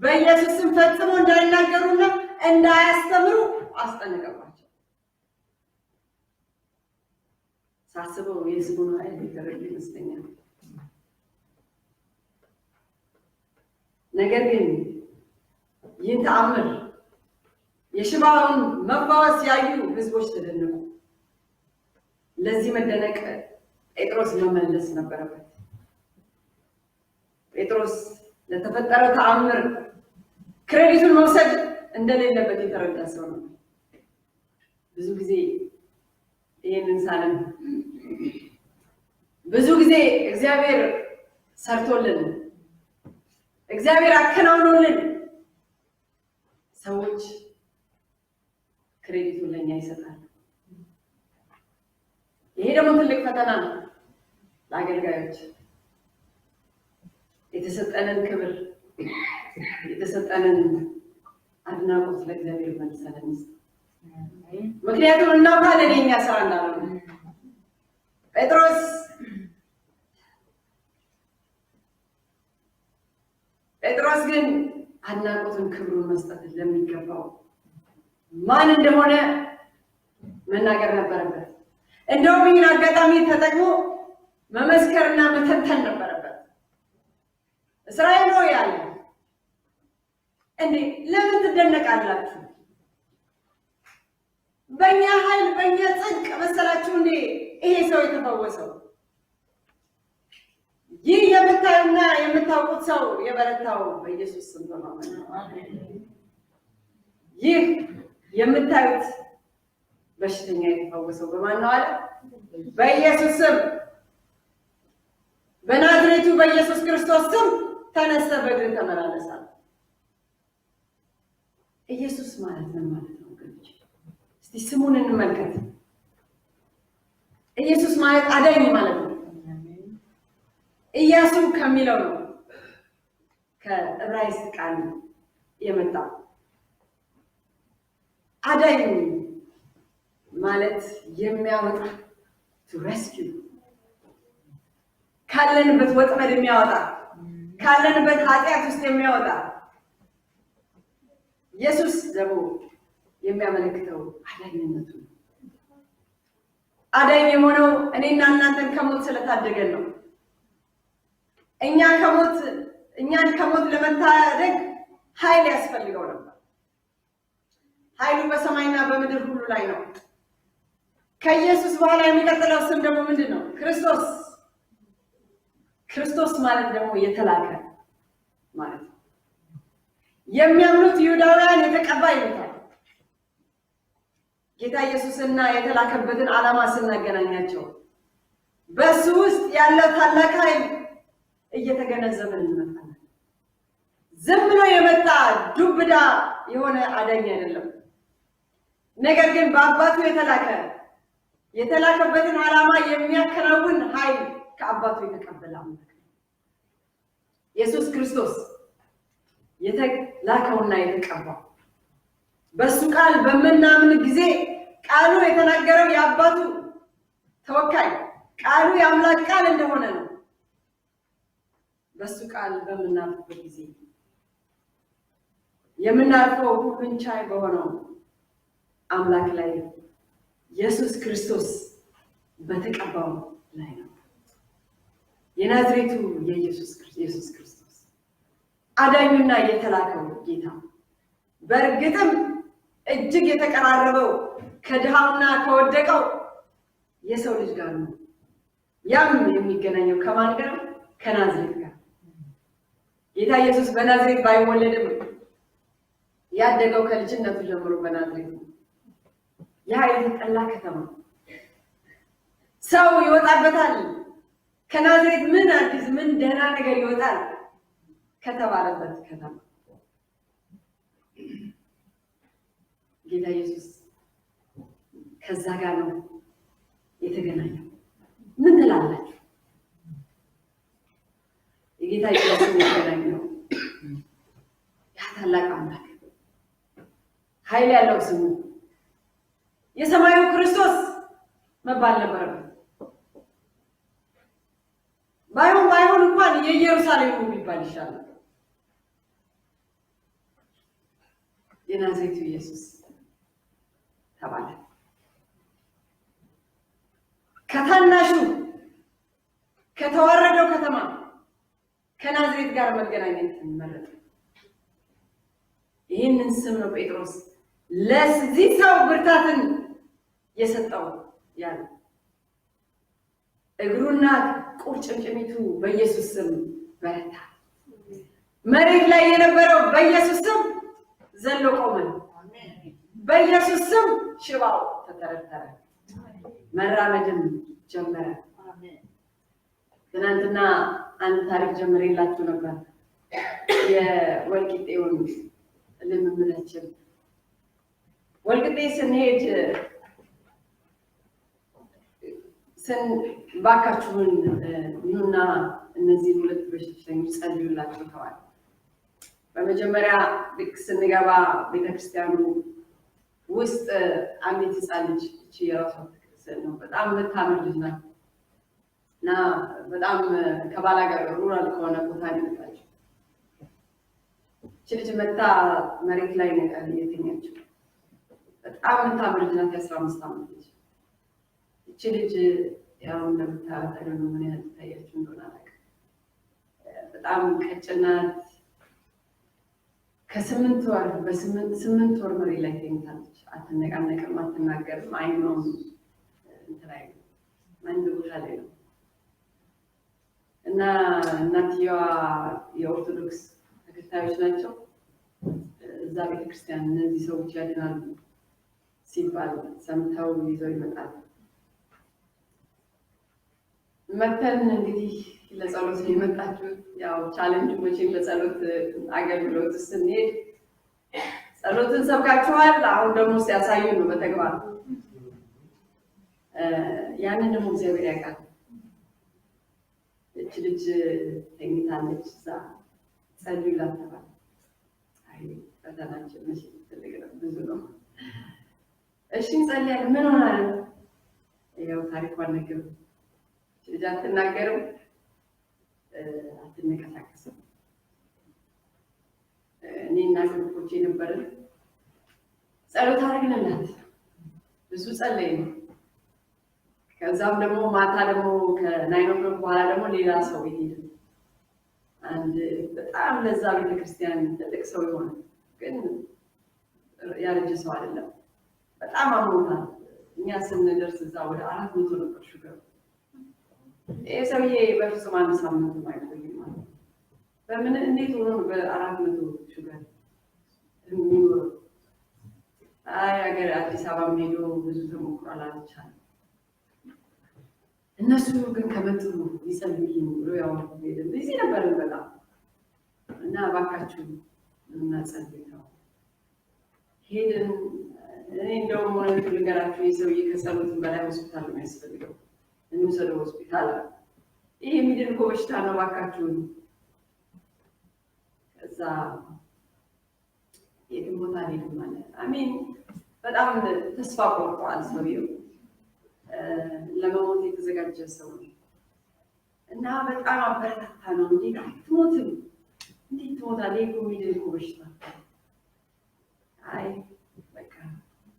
በኢየሱስ ስም ፈጽሞ እንዳይናገሩና እንዳያስተምሩ አስጠነቀቋቸው። ሳስበው የሕዝቡን ኃይል የተረዱ ይመስለኛል። ነገር ግን ይህን ተአምር የሽባውን መፈወስ ያዩ ሕዝቦች ተደነቁ። ለዚህ መደነቅ ጴጥሮስ መመለስ ነበረበት። ጴጥሮስ ለተፈጠረው ተአምር ክሬዲቱን መውሰድ እንደሌለበት የተረዳ ሰው ነው። ብዙ ጊዜ ይሄንን ሳለን ብዙ ጊዜ እግዚአብሔር ሰርቶልን እግዚአብሔር አከናውኖልን ሰዎች ክሬዲቱን ለኛ ይሰጣሉ። ይሄ ደግሞ ትልቅ ፈተና ነው ለአገልጋዮች። የተሰጠንን ክብር የተሰጠንን አድናቆት ለእግዚአብሔር መልሰን እንስጥ። ምክንያቱም እናውቃለን የኛ ስራ እንዳልሆነ። ጴጥሮስ ግን አድናቆትን ክብሩን መስጠት ለሚገባው ማን እንደሆነ መናገር ነበረበት። እንደውም ይህን አጋጣሚ ተጠቅሞ መመስከርና መተንተን ነበረበት። እስራኤል ሆይ ያለ እንዴ ለምን ትደነቃላችሁ? በእኛ ኃይል በእኛ ጽድቅ መሰላችሁ እንዴ ይሄ ሰው የተፈወሰው? ይህ የምታዩና የምታውቁት ሰው የበረታው በኢየሱስ ስም ነው። ይህ የምታዩት በሽተኛ የተፈወሰው በማን ነው አለ? በኢየሱስ ስም፣ በናዝሬቱ በኢየሱስ ክርስቶስ ስም ተነስተ በእግር ተመላለስ። ኢየሱስ ማለት ምን ማለት ነው ወገኖች? እስቲ ስሙን እንመልከት። ኢየሱስ ማለት አዳኝ ማለት ነው። ኢያሱ ከሚለው ነው ከዕብራይስጥ ቃል የመጣው። አዳኝ ማለት የሚያወጣ to rescue ካለንበት ወጥመድ የሚያወጣ ካለንበት ኃጢአት ውስጥ የሚያወጣ። ኢየሱስ ደግሞ የሚያመለክተው አዳኝነቱ ነው። አዳኝ የሆነው እኔና እናንተን ከሞት ስለታደገን ነው። እኛን ከሞት ለመታደግ ኃይል ያስፈልገው ነበር። ኃይሉ በሰማይና በምድር ሁሉ ላይ ነው። ከኢየሱስ በኋላ የሚቀጥለው ስም ደግሞ ምንድን ነው? ክርስቶስ። ክርስቶስ ማለት ደግሞ የተላከ ማለት ነው። የሚያምኑት ይሁዳውያን የተቀባ ይሉታል። ጌታ ኢየሱስና የተላከበትን ዓላማ ስናገናኛቸው በሱ ውስጥ ያለው ታላቅ ኃይል እየተገነዘበን እንመጣለን። ዝም ብሎ የመጣ ዱብዳ የሆነ አዳኝ አይደለም። ነገር ግን በአባቱ የተላከበትን ዓላማ የሚያከናውን ኃይል ከአባቱ የተቀበለ አምላክ ነው። ኢየሱስ ክርስቶስ የተላከውና የተቀባው በሱ ቃል በምናምን ጊዜ ቃሉ የተናገረው የአባቱ ተወካይ ቃሉ የአምላክ ቃል እንደሆነ ነው። በሱ ቃል በምናልፍበት ጊዜ የምናልፈው ሁሉን ቻይ በሆነው አምላክ ላይ ኢየሱስ ክርስቶስ በተቀባው ላይ ነው። የናዝሬቱ የኢየሱስ ክርስቶስ አዳኙና የተላከው ጌታ በእርግጥም እጅግ የተቀራረበው ከድሃውና ከወደቀው የሰው ልጅ ጋር ነው። ያም የሚገናኘው ከማን ጋር? ከናዝሬት ጋር። ጌታ ኢየሱስ በናዝሬት ባይወለድም ያደገው ከልጅነቱ ጀምሮ በናዝሬት ነው። ያ የተጠላ ከተማ ሰው ይወጣበታል። ከናዝሬት ምን አዲስ ምን ደህና ነገር ይወጣል ከተባለበት ከተማ ጌታ ኢየሱስ ከዛ ጋር ነው የተገናኘው። ምን ትላላችሁ? የጌታ ኢየሱስ የተገናኘው ያ ታላቅ አምላክ ኃይል ያለው ስሙ የሰማዩ ክርስቶስ መባል ነበረበት። ባይሆን እንኳን የኢየሩሳሌሙ ቢባል ይሻላል። የናዝሬቱ ኢየሱስ ተባለ። ከታናሹ ከተዋረደው ከተማ ከናዝሬት ጋር መገናኘት መረጠ። ይህንን ስም ነው ጴጥሮስ ለዚህ ሰው ብርታትን የሰጠው ያለ እግሩና ቁርጭምጭሚቱ በኢየሱስ ስም በረታ። መሬት ላይ የነበረው በኢየሱስ ስም ዘሎ ቆመ። በኢየሱስ ስም ሽባው ተተረተረ፣ መራመድም ጀመረ። ትናንትና አንድ ታሪክ ጀምሬላችሁ ነበር። የወልቂጤውን ልምምዳችን ወልቂጤ ስንሄድ ባካችሁን ኑና እነዚህ ሁለት በሽተኞች ጸልዩላቸው ተባለ። በመጀመሪያ ልክ ስንገባ ቤተክርስቲያኑ ውስጥ አንዲት ሕፃን ልጅ እቺ የራሷ ነው በጣም የምታምር ልጅ ናት እና በጣም ከባላጋር ሩራል ከሆነ ቦታ የመጣችው እቺ ልጅ መታ መሬት ላይ ነው የተኛችው። በጣም የምታምር ልጅ ናት፣ የ15 ዓመት ልጅ። እቺ ልጅ ያው እንደምታውቁት ነው ምን ያህል ታያችሁ እንደሆነ አላውቅም። በጣም ቀጭን ናት። ከ8 ወር በ8 ወር መሬት ላይ ተኝታለች። አትነቃነቅም፣ አትናገርም። አይኗም እንትላይ አንድ ቦታ ላይ ነው እና እናትየዋ የኦርቶዶክስ ተከታዮች ናቸው። እዛ ቤተክርስቲያን እነዚህ ሰዎች ያድናሉ ሲባል ሰምተው ይዘው ይመጣሉ። መተን እንግዲህ ለጸሎት የመጣችሁ ያው ቻሌንጅ መቼም ለጸሎት አገልግሎት ስንሄድ ጸሎትን ሰብካችኋል። አሁን ደግሞ ሲያሳዩ ነው በተግባር ያንን ደግሞ እግዚአብሔር ያውቃል። እቺ ልጅ ተኝታለች፣ እዛ ጸልዩላት ተባለ። አይ ፈተናችን መቼ ትልቅ ነው፣ ብዙ ነው። እሺ እንጸልያለን። ምን ሆናል? ያው ታሪኳን ነገር ልጅ አትናገርም፣ አትንቀሳቀስም። እኔና ግሩፖቼ ነበርን፣ ጸሎት አድርገንላት ብዙ ጸለይን። ከዛም ደግሞ ማታ ደግሞ ከ9 በኋላ ደግሞ ሌላ ሰው ቤት ሄድን። አንድ በጣም ለዛ ቤተክርስቲያን ትልቅ ሰው የሆነ ግን ያረጀ ሰው አይደለም፣ በጣም አሞታል። እኛ ስንደርስ እዛ ወደ 400 ነበር ሹገሩ። ይሄ ሰውዬ በፍጹም አንድ ሳምንት አይቆይም ማለት ነው። በምን እንዴት ሆኖ በ400 ሹገር የሚኖረው? አይ ሀገር አዲስ አበባ ሄዶ ብዙ ተሞክሯል፣ አልቻለም። እነሱ ግን ከመጡ ይጸልዩልኝ ብሎ ያው ሄደን እዚህ ነበርን በጣም እና እባካችሁ እናጸልይ ነው ሄደን። እኔ እንደውም ሆነ ልንገራችሁ የሰውዬ ከጸሎት በላይ ሆስፒታል ነው የሚያስፈልገው። እንውሰደው ሆስፒታል፣ ይሄ የሚድን እኮ በሽታ ነው፣ እባካችሁ። ከዛ የትም ቦታ ሄድን ማለት አሜን። በጣም ተስፋ ቆርጧል ሰውዬው፣ ለመሞት የተዘጋጀ ሰው ነው እና በጣም አበረታታ ነው። እንዴት አትሞትም? እንዴት ትሞታለህ? ይሄ የሚድን እኮ በሽታ። አይ በቃ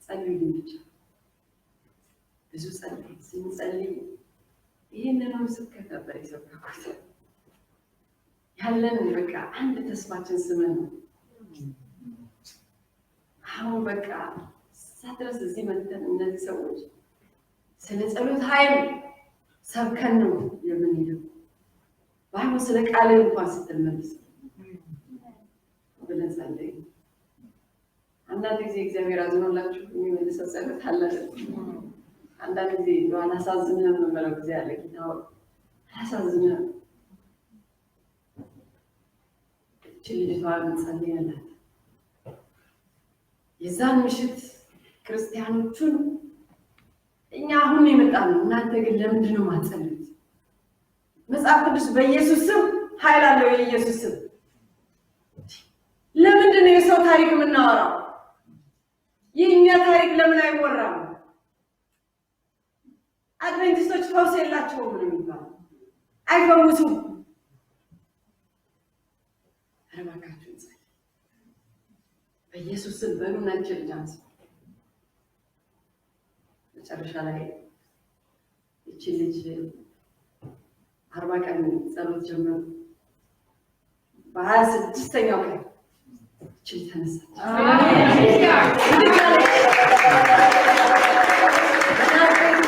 ጸልዩልኝ ብቻ። ብዙ ጸልይ ስንጸልይ ይህንን ስብከት ነበር የሰበኩት። ያለን በቃ አንድ ተስፋችን ስምን ነው። አሁን በቃ ሳትረስ እዚህ መጥተን እነዚህ ሰዎች ስለ ጸሎት ኃይል ሰብከን ነው የምንሄደው። ባይሆን ስለ ቃል እንኳን ስትመልስ ብለን ጸልይ። አንዳንድ ጊዜ እግዚአብሔር አዝኖላችሁ የሚመልሰው ጸሎት አለ። አንዳንድ ጊዜ አላሳዝንህም የምለው ጊዜ አለ። ጌታ አላሳዝንህም። እቺ ልጅቷን ጸልየላት የዛን ምሽት ክርስቲያኖቹን እኛ አሁን የመጣነው እናንተ ግን ለምንድን ነው የማትጸልዩት? መጽሐፍ ቅዱስ በኢየሱስ ስም ኃይል አለው። የኢየሱስ ስም ለምንድን ነው የሰው ታሪክ የምናወራው? የእኛ ታሪክ ለምን አይወራም? አድቬንቲስቶች ፈውስ የላቸውም ነው የሚባለው፣ አይፈውሱም። እባካችሁ እንጸልይ በኢየሱስ ስም በሉና ጀልጃንስ። መጨረሻ ላይ እቺ ልጅ 40 ቀን ጸሎት ጀመሩ። በ26ኛው ቀን እቺ ተነሳች።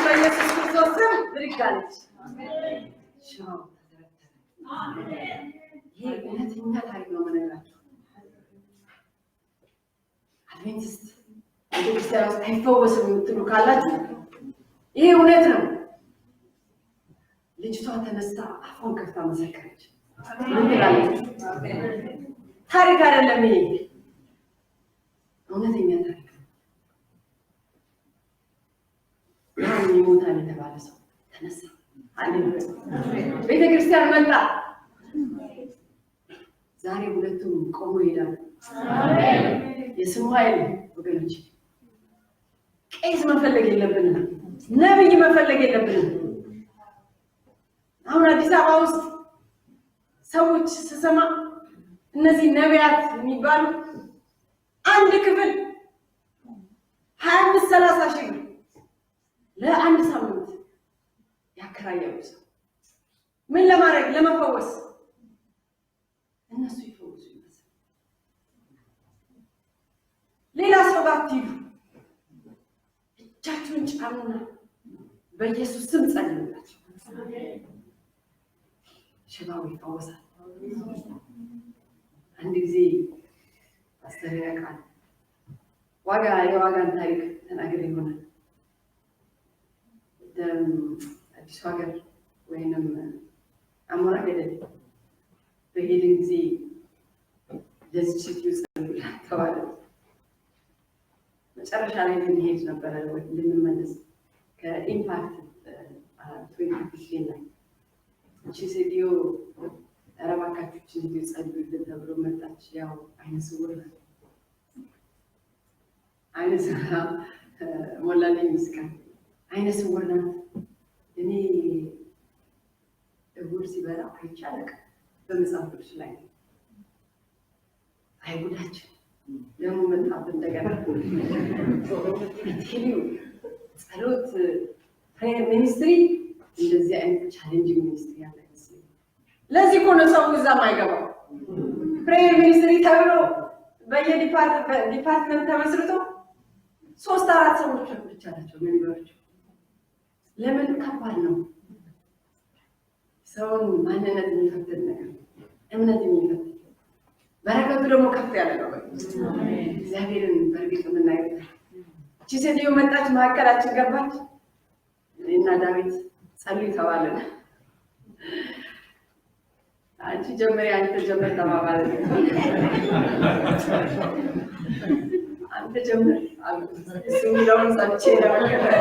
በኢየሱስ ክርስቶስ ስም ብድግ አለች። ሽባው ተተረተረ። ይሄ እውነተኛ ታሪክ ነው የምነግራችሁ። አድቬንቲስት ቤተክርስቲያን ውስጥ አይፈወስም የምትሉ ካላችሁ ይሄ እውነት ነው። ልጅቷ ተነስታ አፏን ከፍታ መሰከረች። ምን ትላለች? ታሪክ አይደለም ይሄ እውነተኛ ታሪክ ነው። ያን ይሞታል የተባለ ሰው ተነሳ። ቤተክርስቲያን መጣ። ዛሬ ሁለቱም ቆሞ ይሄዳሉ። የስሙ ኃይል ወገኖች፣ ቄስ መፈለግ የለብንም፣ ነብይ መፈለግ የለብንም። አሁን አዲስ አበባ ውስጥ ሰዎች ስሰማ እነዚህ ነቢያት የሚባሉ አንድ ክፍል 25-30 ሺህ ለአንድ ሳምንት ያከራያሉ። ሰው ምን ለማድረግ? ለመፈወስ። እነሱ ይፈወሱ ይመስል ሌላ ሰው ጋር ትይሉ እጃችሁን ጫኑና በኢየሱስ ስም ጸልዩላችሁ። ሽባው ይፈወሳል። አንድ ጊዜ ፓስተር ያውቃል የዋጋን ታሪክ ተናግሬ ይሆናል። አዲሱ ሀገር ወይንም አሞራ ገደል በሄድን ጊዜ ለዚህ ሴትዮ ጸልዩላት ተባለ። መጨረሻ ላይ ልንሄድ ነበረ ልንመለስ ከኢምፓክት 2015 ላይ እቺ ሴትዮ ኧረ እባካችሁ እቺ ሴትዮ ጸልዩልን ተብሎ መጣች። ያው አይነ ስውር ናት። አይነ ስውር ሞላልኝ ምስጋና አይነ ስውር ናት። እኔ እሑድ ሲበላ አይቼ አላውቅም በመጽሐፍ ቅዱስ ላይ። አይጉዳችን ደግሞ መጣብን እንደገና። ጸሎት ፕሬየር ሚኒስትሪ እንደዚህ አይነት ቻሌንጂንግ ሚኒስትሪ ያለ አይመስለኝም። ለዚህ እኮ ነው ሰው እዛም አይገባው። ፕሬየር ሚኒስትሪ ተብሎ በየዲፓርትመንት ተመስርቶ 3-4 ሰዎች ብቻ ናቸው የሚኖራቸው። ለምን? ከባድ ነው። ሰውን ማንነት የሚፈትን ነገር፣ እምነት የሚፈትን በረከቱ ደግሞ ከፍ ያለ ነው። እግዚአብሔርን በእርግጥ የምናየው እቺ ሴትዮ መጣች፣ መካከላችን ገባች። እኔና ዳዊት ጸልይ ተባለን። አንቺ ጀመሪ አንተ ጀመር ተባባለ። አንተ ጀመር እሱ የሚለውን ሰምቼ ለመከተል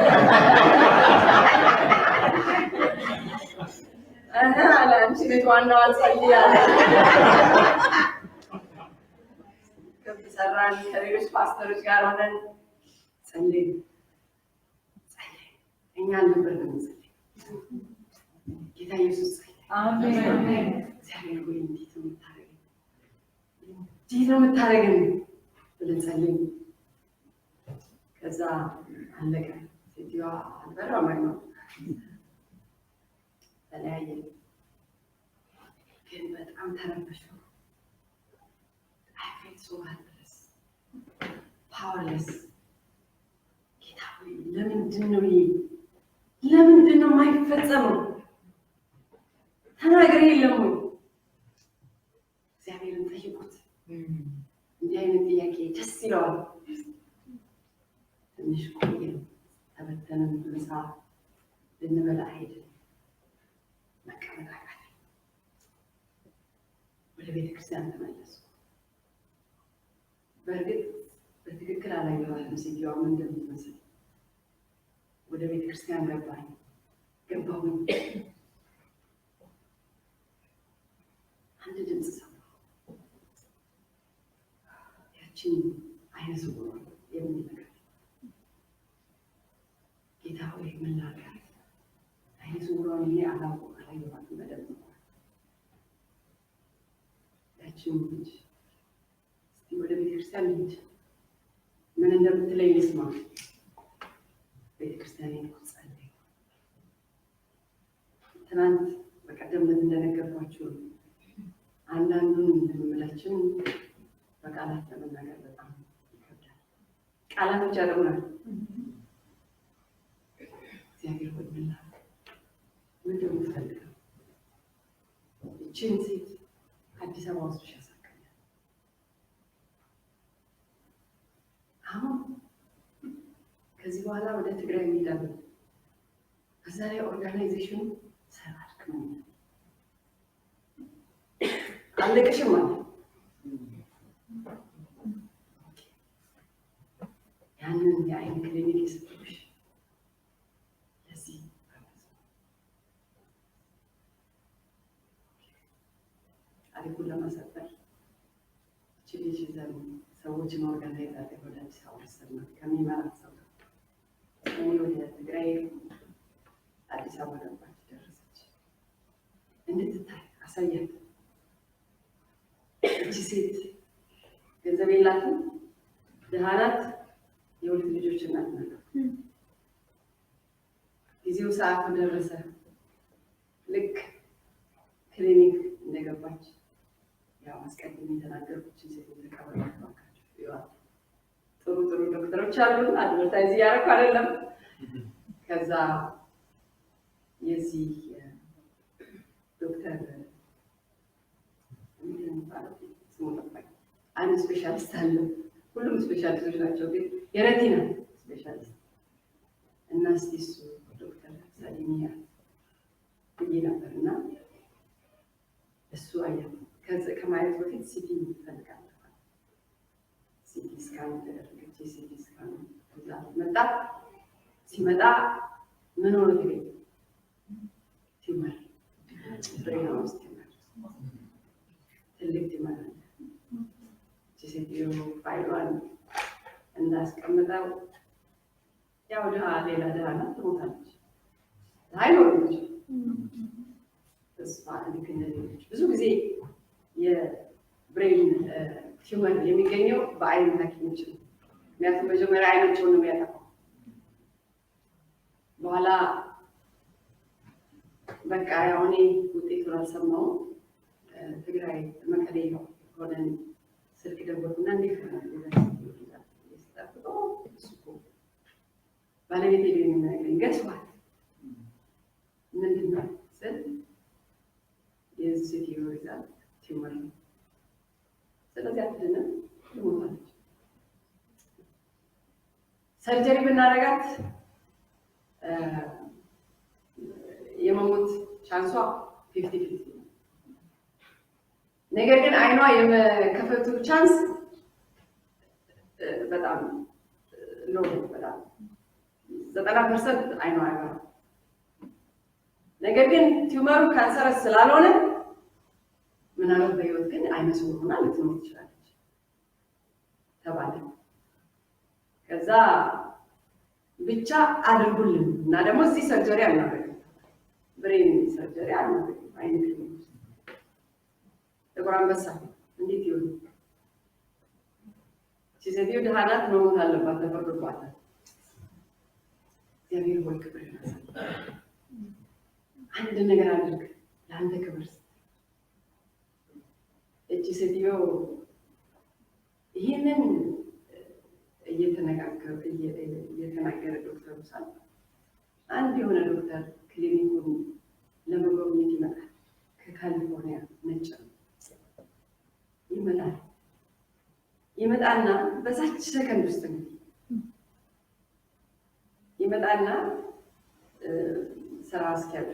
አለ። አንቺ ቤት ዋናዋ ጸልይ አለ። ክብ ሰራን። ከሌሎች ፓስተሮች ጋር ሆነን ጸልይ እኛ አልነበርንም ጸልይ። ጌታ ኢየሱስ አሜን። እግዚአብሔር ሆይ እንዴት ነው የምታደርገን ብለን ጸልይ። ከዛ አለቀ። ሴትዮዋ አልበራም ነው ተለያየ። ግን በጣም ተረበሽኩ። I felt so helpless, powerless. ጌታ ሆይ ለምንድን ነው የማይፈጸመው? ተናገር የለም ወይ? እግዚአብሔርን ጠይቁት። እንዲህ አይነት ጥያቄ ደስ ይለዋል። ትንሽ ቆየን፣ ተበተንን። ምሳ ልንበላ ሄድን። መቀመጥ አቃተኝ። ወደ ቤተክርስቲያን ተመለስኩ። በእርግጥ በትክክል አላየኋትም ሴትዮዋ ምን እንደምትመስል። ወደ ቤተክርስቲያን ገባሁኝ። አንድ ድምፅ ሰማሁ። ያችን አይነ ስውር የሚል ነገር። ጌታ ሆይ ምን ላድርግ? አይነ ስውሯን እኔ አላየኋትም በደንብ። ያችን ልጅ እስቲ ወደ ቤተክርስቲያን ልሂድ፣ ምን እንደምትለኝ ልስማ። ቤተክርስቲያን ሄድኩ፣ ጸለይኩ። ትናንት በቀደም ዕለት እንደነገርኳችሁ አንዳንዱን እንደምላችን በቃላት ለመናገር በጣም ይከብዳል። ቃላቶች ያደርጉናል። እግዚአብሔር ሆይ ምን ላድርግ? ምንድን ነው እቺን ሴት አዲስ አበባ ውስጥ ያሳከኛል። አሁን ከዚህ በኋላ ወደ ትግራይ እንሄዳለን። ከዛ ላይ ኦርጋናይዜሽኑ ሰራልክ ነው አለቀሽም ማለት ያንን የአይን ክሊኒክ ይሰጥሽ ለዚህ ታሪኩን ለማሳጠር እቺ ልጅ ይዘን ሰዎችን ኦርጋናይዝ አድርገን ወደ አዲስ አበባ ወሰድናት ከሚመራት ሰው ወደ ትግራይ አዲስ አበባ ገባች ደረሰች። እንድትታይ አሳያት። እቺ ሴት ገንዘብ የላትም፣ ድሃ ናት፣ የሁለት ልጆች እናት ናት። ጊዜው ሰዓቱ ደረሰ። ልክ ክሊኒክ እንደገባች ያው አስቀድሜ የተናገርኩት ሴት ተቀበሏቸው ይዋል ጥሩ ጥሩ ዶክተሮች አሉ። አድቨርታይዝ እያደረኩ አይደለም። ከዛ የዚህ ዶክተር አንድ ስፔሻሊስት አለ። ሁሉም ስፔሻሊስቶች ናቸው፣ ግን የረቲና ስፔሻሊስት እና እስቲ እሱ ዶክተር ሳሊሚያ ብዬ ነበር እና እሱ አያት። ከማየት በፊት ሲቲ ይፈልጋል። ሲቲ ስካን ተደረገች። ሲቲ ስካን መጣ። ሲመጣ ምን ሆነ ተገኘ? ቲመር ብሬን ውስጥ ቲመር፣ ትልቅ ቲመር አለ። ሴትዮ ፋይሏን እንዳስቀምጠው ያው ድሃ ሌላ ድሃ ናት፣ ትሞታለች። አይኖርም ተስፋ ልክ እንደሌሎች ብዙ ጊዜ የብሬን ቲመር የሚገኘው በአይን ሐኪሞች ነው። ምክንያቱም መጀመሪያ አይናቸውን ነው የሚያጠፋው። በኋላ በቃ ያው እኔ ውጤቱን አልሰማሁም። ትግራይ መቀሌ ሆነን ስልክ ደወልኩና እንዴት ሆነ ባለቤቴ የሚነግረኝ ገጽዋል ምንድን ነው ስል የዚህ ሴትዮ ሪዛልት ቲመር ነው። ስለዚህ አትድንም፣ ትሞታለች። ሰርጀሪ ብናደርጋት የመሞት ቻንሷ 50-50 ነው። ነገር ግን አይኗ የመከፈቱ ቻንስ በጣም ሎ ነው። በጣም 90% አይኗ አይበራም። ነገር ግን ቲዩመሩ ካንሰረስ ስላልሆነ ምናልባት በህይወት ግን አይነ ስውር ሆና ልትኖር ትችላለች ተባለ። ከዛ ብቻ አድርጉልን እና ደግሞ እዚህ ሰርጀሪ አናደርግም፣ ብሬን ሰርጀሪ አናደርግም። አይን ክሊኒክ ጥቁር አንበሳ እንዴት ይሆን? ሴትዮ ድሃ ናት፣ መሞት አለባት፣ ተፈርዶባታል። እግዚአብሔር ሆይ ክብር ይመስል አንድ ነገር አድርግ ለአንተ ክብር። እቺ ሴትዮ ይህንን እየተናገረ ዶክተሩ ሳል አንድ የሆነ ዶክተር ክሊኒኩን ለመጎብኘት ይመጣል። ከካሊፎርኒያ ነጭ ይመጣና በዛች ሰከንድ ውስጥ ይመጣና ስራ አስኪያጇ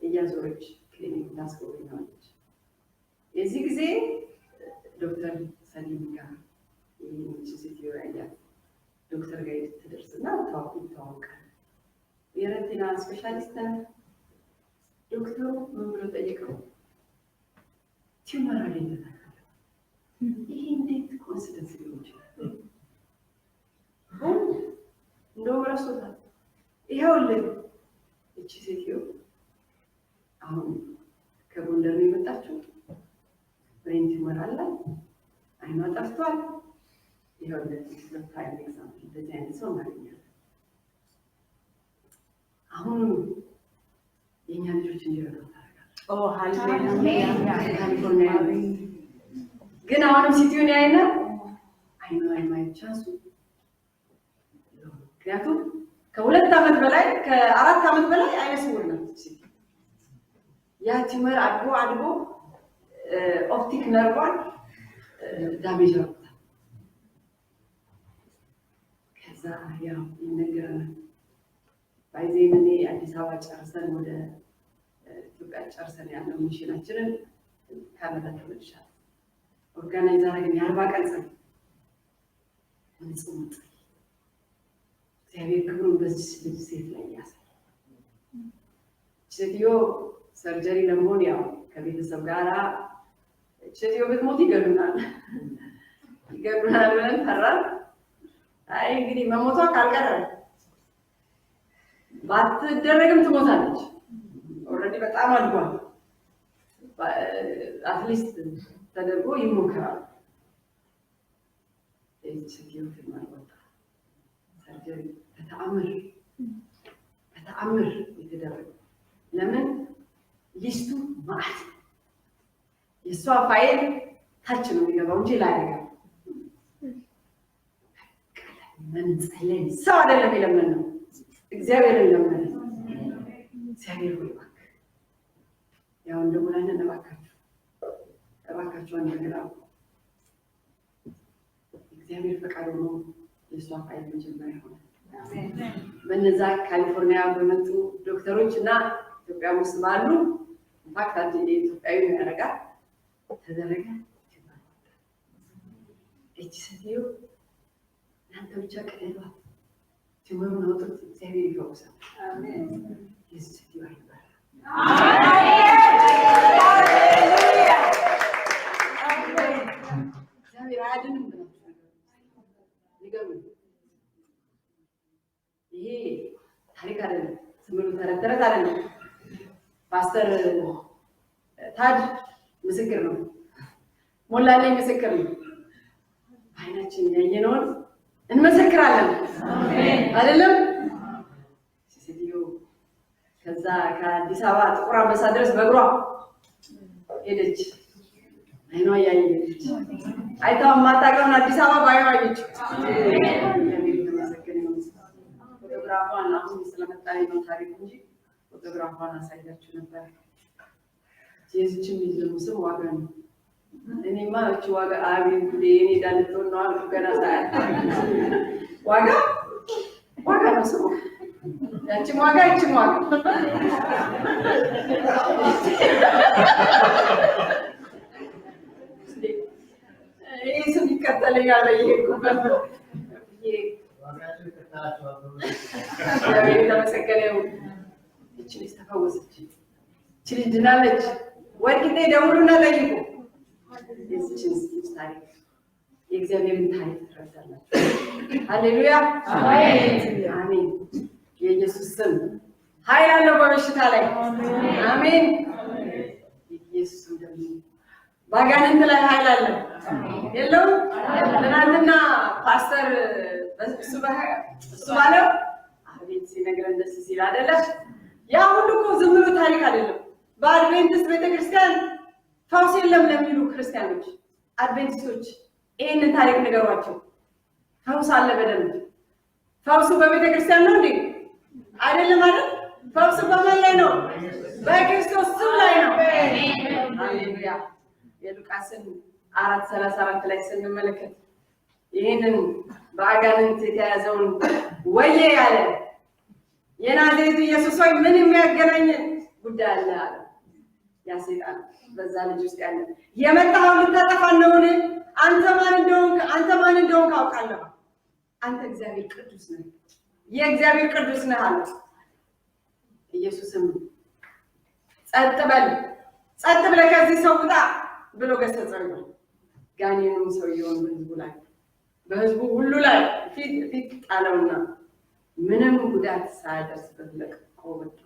እያዞረች ክሊኒክ ታስጎበኛለች። የዚህ ጊዜ ዶክተር ሰሊም ጋር ይህች ሴትዮ ያያት ዶክተር ጋር ትደርስና ይተዋወቃል። የረቲና ስፔሻሊስት ነህ? ዶክተሩ ምን ብሎ ጠየቀው? ቲዩመር አለኝታል። ይሄ እንዴት ኮንሲደንስ ሊሆን ይችላል? እንደውም ረስቶታል። ይኸውልህ እቺ ሴትዮ አሁን ከጎንደር ነው የመጣችው። ብሬን ቲዩመር አላት፣ አይኗ ጠፍቷል። ይኸውልህ ለፕራይም ኤግዛምፕል እንደዚህ አይነት ሰው እናገኛለን። አሁን የእኛ ልጆች እንዲረዱ ታደርጋለህ። ግን አሁንም ሲቲውን ያይና አይኗ የማየት ቻንሱ ምክንያቱም ከ2 ዓመት በላይ ከ4 ዓመት በላይ አይነ ስውር ናት። ያ ቲዩመር አድጎ ኦፕቲክ ነርቫን ዳሜጅ አድርጎታል። ከዛ ያው ይነገረናል ባይዜን እኔ አዲስ አበባ ጨርሰን ወደ ኢትዮጵያ ጨርሰን ያለው ሚሽናችንን ካናዳ ተመልሻለሁ። ኦርጋናይዝ አደረግን የ40 ቀን ጸሎት እንጽምት እግዚአብሔር ክብሩን በዚህ ልጅ ሴት ላይ ያሳይ። ሴትዮ ሰርጀሪ ለመሆን ያው ከቤተሰብ ጋር ሴትዮ ብትሞት ይገሉናል ብለን ፈራን። አይ እንግዲህ መሞቷ ካልቀረ ባትደረግም ትሞታለች። ኦልሬዲ በጣም አድጓል። አትሊስት ተደርጎ ይሞክራል። ሴትዮ ትማርወጣ ሰርጀሪ በተአምር የተደረገ ለምን ሊስቱ ማለት የሷ ፋይል ታች ነው የሚገባው እንጂ ላይ አይገባም። ምን ጸለይ ሰው አይደለም የለምን ነው እግዚአብሔርን ለምን እግዚአብሔር ሆይ እባክህ ያው እንደሙላን እባካችሁ አንገራው እግዚአብሔር ፈቃዱ ነው። የሷ ፋይል መጀመሪያ ሆነ። በነዛ ካሊፎርኒያ በመጡ ዶክተሮች እና ኢትዮጵያ ውስጥ ባሉ ኢንፋክት ኢትዮጵያዊ ያደረጋል ተደረገ። እቺ ሴትዮ እናንተ ብቻ ቀደሏ ቲሞሩን አውጥቶ እግዚአብሔር ይፈውሳል። አሜን። የዚህ ሴትዮ አይባል እግዚአብሔር አያድንም ብለው ይገርም። ይሄ ታሪክ አይደለም፣ ስምሩ ተረት አይደለም። ፓስተር ታድ ምስክር ነው፣ ሞላልኝ ምስክር ነው። አይናችን ያየነውን እንመሰክራለን አይደለም? ሴትዮ ከዛ ከአዲስ አበባ ጥቁር አንበሳ ድረስ በእግሯ ሄደች። አይኗ ያየች አይታው ማታቀውን አዲስ አበባ ባይዋ አየች። ፎቶግራፏን አሁን ስለመጣኝ ነው ታሪክ እንጂ ፎቶግራፏን አሳያችሁ ነበር። የዚችን ልጅ ስም ዋጋ ነው። እኔማ እቺ ዋጋ አቤት ጉዴ እኔ ዳልተው ነው አልኩ ገና ሳያት ዋጋ ነው ስሙ። ያቺም ዋጋ ይቺም ዋጋ ይሄ ስም ይከተለኛል ይሄኩበት ተመሰገነው። እቺ ልጅ ተፈወሰች። እቺ ልጅ ድናለች። ወርቂጤ ደውሉና ጠይቁ። የዚችን ታሪክ የእግዚአብሔርን ታሪክ ትረዳላችሁ። ሃሌሉያ አሜን። የኢየሱስ ስም ኃይል አለው በበሽታ ላይ አሜን። የኢየሱስ ደግሞ ባጋንንት ላይ ኃይል አለው የለውም? ትናንትና ፓስተር እሱ ባለው አቤት ሲነግረን ደስ ሲል አይደለ? ያ ሁሉ እኮ ዝም ብሎ ታሪክ አይደለም። በአድቬንቲስት ቤተክርስቲያን ፈውስ የለም ለሚሉ ክርስቲያኖች አድቬንቲስቶች ይህንን ታሪክ ንገሯቸው። ፈውስ አለ በደንብ። ፈውሱ በቤተክርስቲያን ነው እንዴ? አይደለም አይደል? ፈውሱ በማን ላይ ነው? በክርስቶስ ስም ላይ ነው። ሃሌሉያ። የሉቃስን 4:34 ላይ ስንመለከት ይህንን በአጋንንት የተያዘውን ወየ ያለ የናዝሬቱ ኢየሱስ ሆይ ምን የሚያገናኝ ጉዳይ አለ አለ። ያ ሰይጣን በዛ ልጅ ውስጥ ያለ የመጣው ልታጠፋን ነውን? አንተ ማን እንደሆንክ አውቃለሁ። አንተ እግዚአብሔር ቅዱስ ነህ፣ የእግዚአብሔር ቅዱስ ነህ አለ። ኢየሱስም ጸጥ ብለህ ከዚህ ሰው ውጣ ብሎ ገሰጸው። ጋኔኑም ሰውየውን በህዝቡ ሁሉ ላይ ፊት ጣለውና ምንም ጉዳት ሳያደርስበት ለቅቆ ወጣ።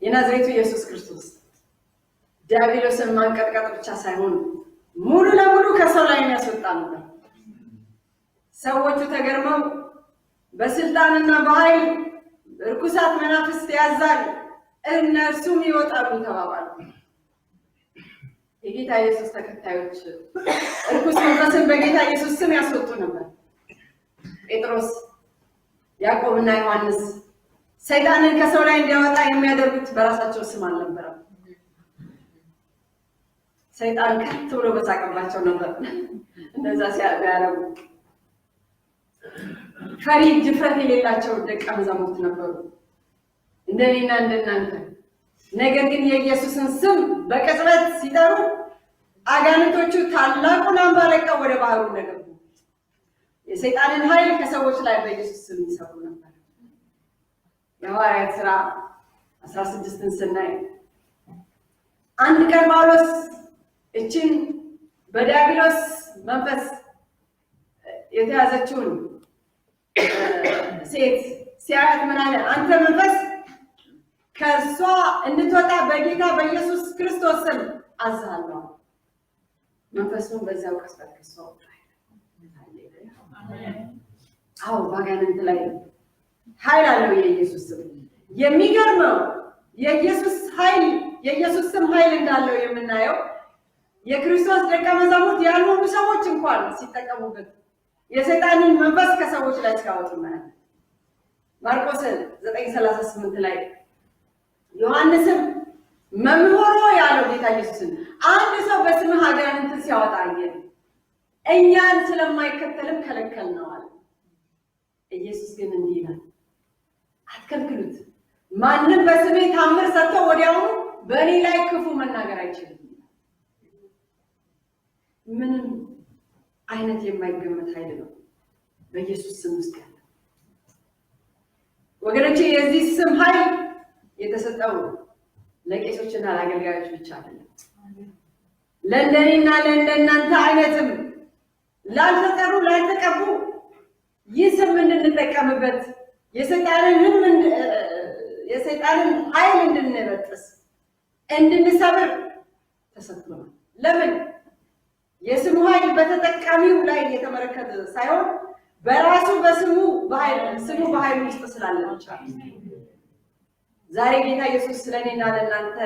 የናዝሬቱ ኢየሱስ ክርስቶስ ዲያብሎስን ማንቀጥቀጥ ብቻ ሳይሆን ሙሉ ለሙሉ ከሰው ላይ የሚያስወጣ ነበር። ሰዎቹ ተገርመው በስልጣንና በኃይል ርኩሳት መናፍስት ያዛል እነርሱም ይወጣሉ ተባባሉ። የጌታ ኢየሱስ ተከታዮች ርኩስ መንፈስን በጌታ ኢየሱስ ስም ያስወጡ ነበር። ጴጥሮስ ያዕቆብና ዮሐንስ ሰይጣንን ከሰው ላይ እንዲያወጣ የሚያደርጉት በራሳቸው ስም አልነበረም። ሰይጣን ከት ብሎ በሳቀባቸው ነበር እንደዛ ሲያደርጉ። ፈሪ ድፍረት የሌላቸው ደቀ መዛሙርት ነበሩ እንደኔና እንደናንተ። ነገር ግን የኢየሱስን ስም በቅጽበት ሲጠሩ አጋንንቶቹ ታላቁን አምባ ለቀው ወደ ባህሩ እንደገቡ የሰይጣንን ኃይል ከሰዎች ላይ በኢየሱስ ስም ይሰሩ ነበር። የሐዋርያት ሥራ 16ን ስናይ አንድ ቀን ጳውሎስ እችን በዲያብሎስ መንፈስ የተያዘችውን ሴት ሲያያት ምን አለ? አንተ መንፈስ ከሷ እንድትወጣ በጌታ በኢየሱስ ክርስቶስ ስም አዝሃለሁ። መንፈሱን በዛው ቅጽበት ከሷ ወጣ። አዎ ባጋንንት ላይ ኃይል አለው የኢየሱስ ስም። የሚገርመው የኢየሱስ ኃይል የኢየሱስ ስም ኃይል እንዳለው የምናየው የክርስቶስ ደቀ መዛሙርት ያልሆኑ ሰዎች እንኳን ሲጠቀሙበት የሰይጣንን መንፈስ ከሰዎች ላይ ሲያወጡ እናያለን። ማርቆስ 9:38 ላይ ዮሐንስም መምህር ያለው ጌታ ኢየሱስን አንድ ሰው በስምህ አጋንንትን ሲያወጣ አየን፣ እኛን ስለማይከተልም ከለከልነው አለ። ኢየሱስ ግን እንዲህ ይላል፣ አትከልክሉት። ማንም በስሜ ታምር ሰርቶ ወዲያውኑ በእኔ ላይ ክፉ መናገር አይችልም። ምንም አይነት የማይገመት ኃይል ነው በኢየሱስ ስም ውስጥ ያለ። ወገኖቼ የዚህ ስም ኃይል የተሰጠው ለቄሶችና ለአገልጋዮች ብቻ አይደለም። ለእንደኔና ለእንደናንተ አይነትም ላልተጠሩ ላልተቀቡ ይህ ስም እንድንጠቀምበት የሰይጣንን ኃይል እንድንበጥስ እንድንሰብር ተሰጥቶናል። ለምን? የስሙ ኃይል በተጠቃሚው ላይ የተመረከተ ሳይሆን በራሱ ስሙ በኃይል ውስጥ ስላለ ብቻ። ዛሬ ጌታ ኢየሱስ ስለኔና ለእናንተ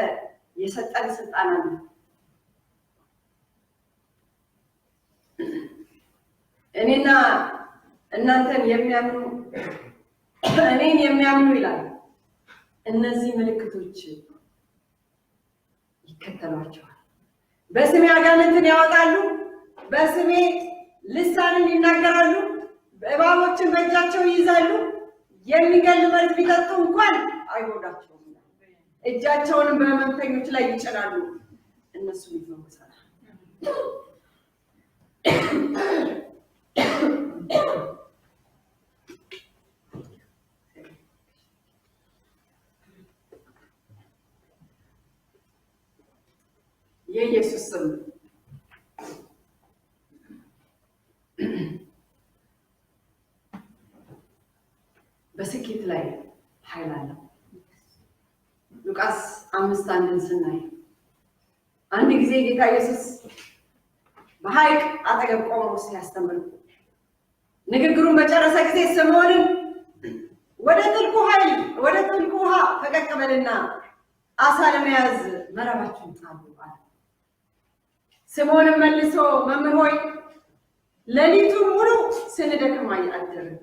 የሰጠን ስልጣን አለ። እኔና እናንተን የሚያምኑ እኔን የሚያምኑ ይላል እነዚህ ምልክቶች ይከተሏቸዋል። በስሜ አጋንንትን ያወጣሉ፣ በስሜ ልሳንን ይናገራሉ፣ እባቦችን በእጃቸው ይይዛሉ፣ የሚገል መርዝ ቢጠጡ እንኳን አይጎዳቸውም፣ እጃቸውን በሕመምተኞች ላይ ይጭናሉ፣ እነሱም ይፈወሳሉ። የኢየሱስ ስም በስኬት ላይ ኃይል አለው። ሉቃስ 5:1 ስናይ አንድ ጊዜ ጌታ ኢየሱስ በሐይቅ አጠገብ ቆሞ ሲያስተምር ንግግሩን በጨረሰ ጊዜ ስምዖንን ወደ ጥልቁ ውሃ ፈቀቅ በልና አሳ ለመያዝ መረባችሁን ጣሉ አለ። ስምዖንም መልሶ መምህር ሆይ ሌሊቱን ሙሉ ስንደክም አደርን፣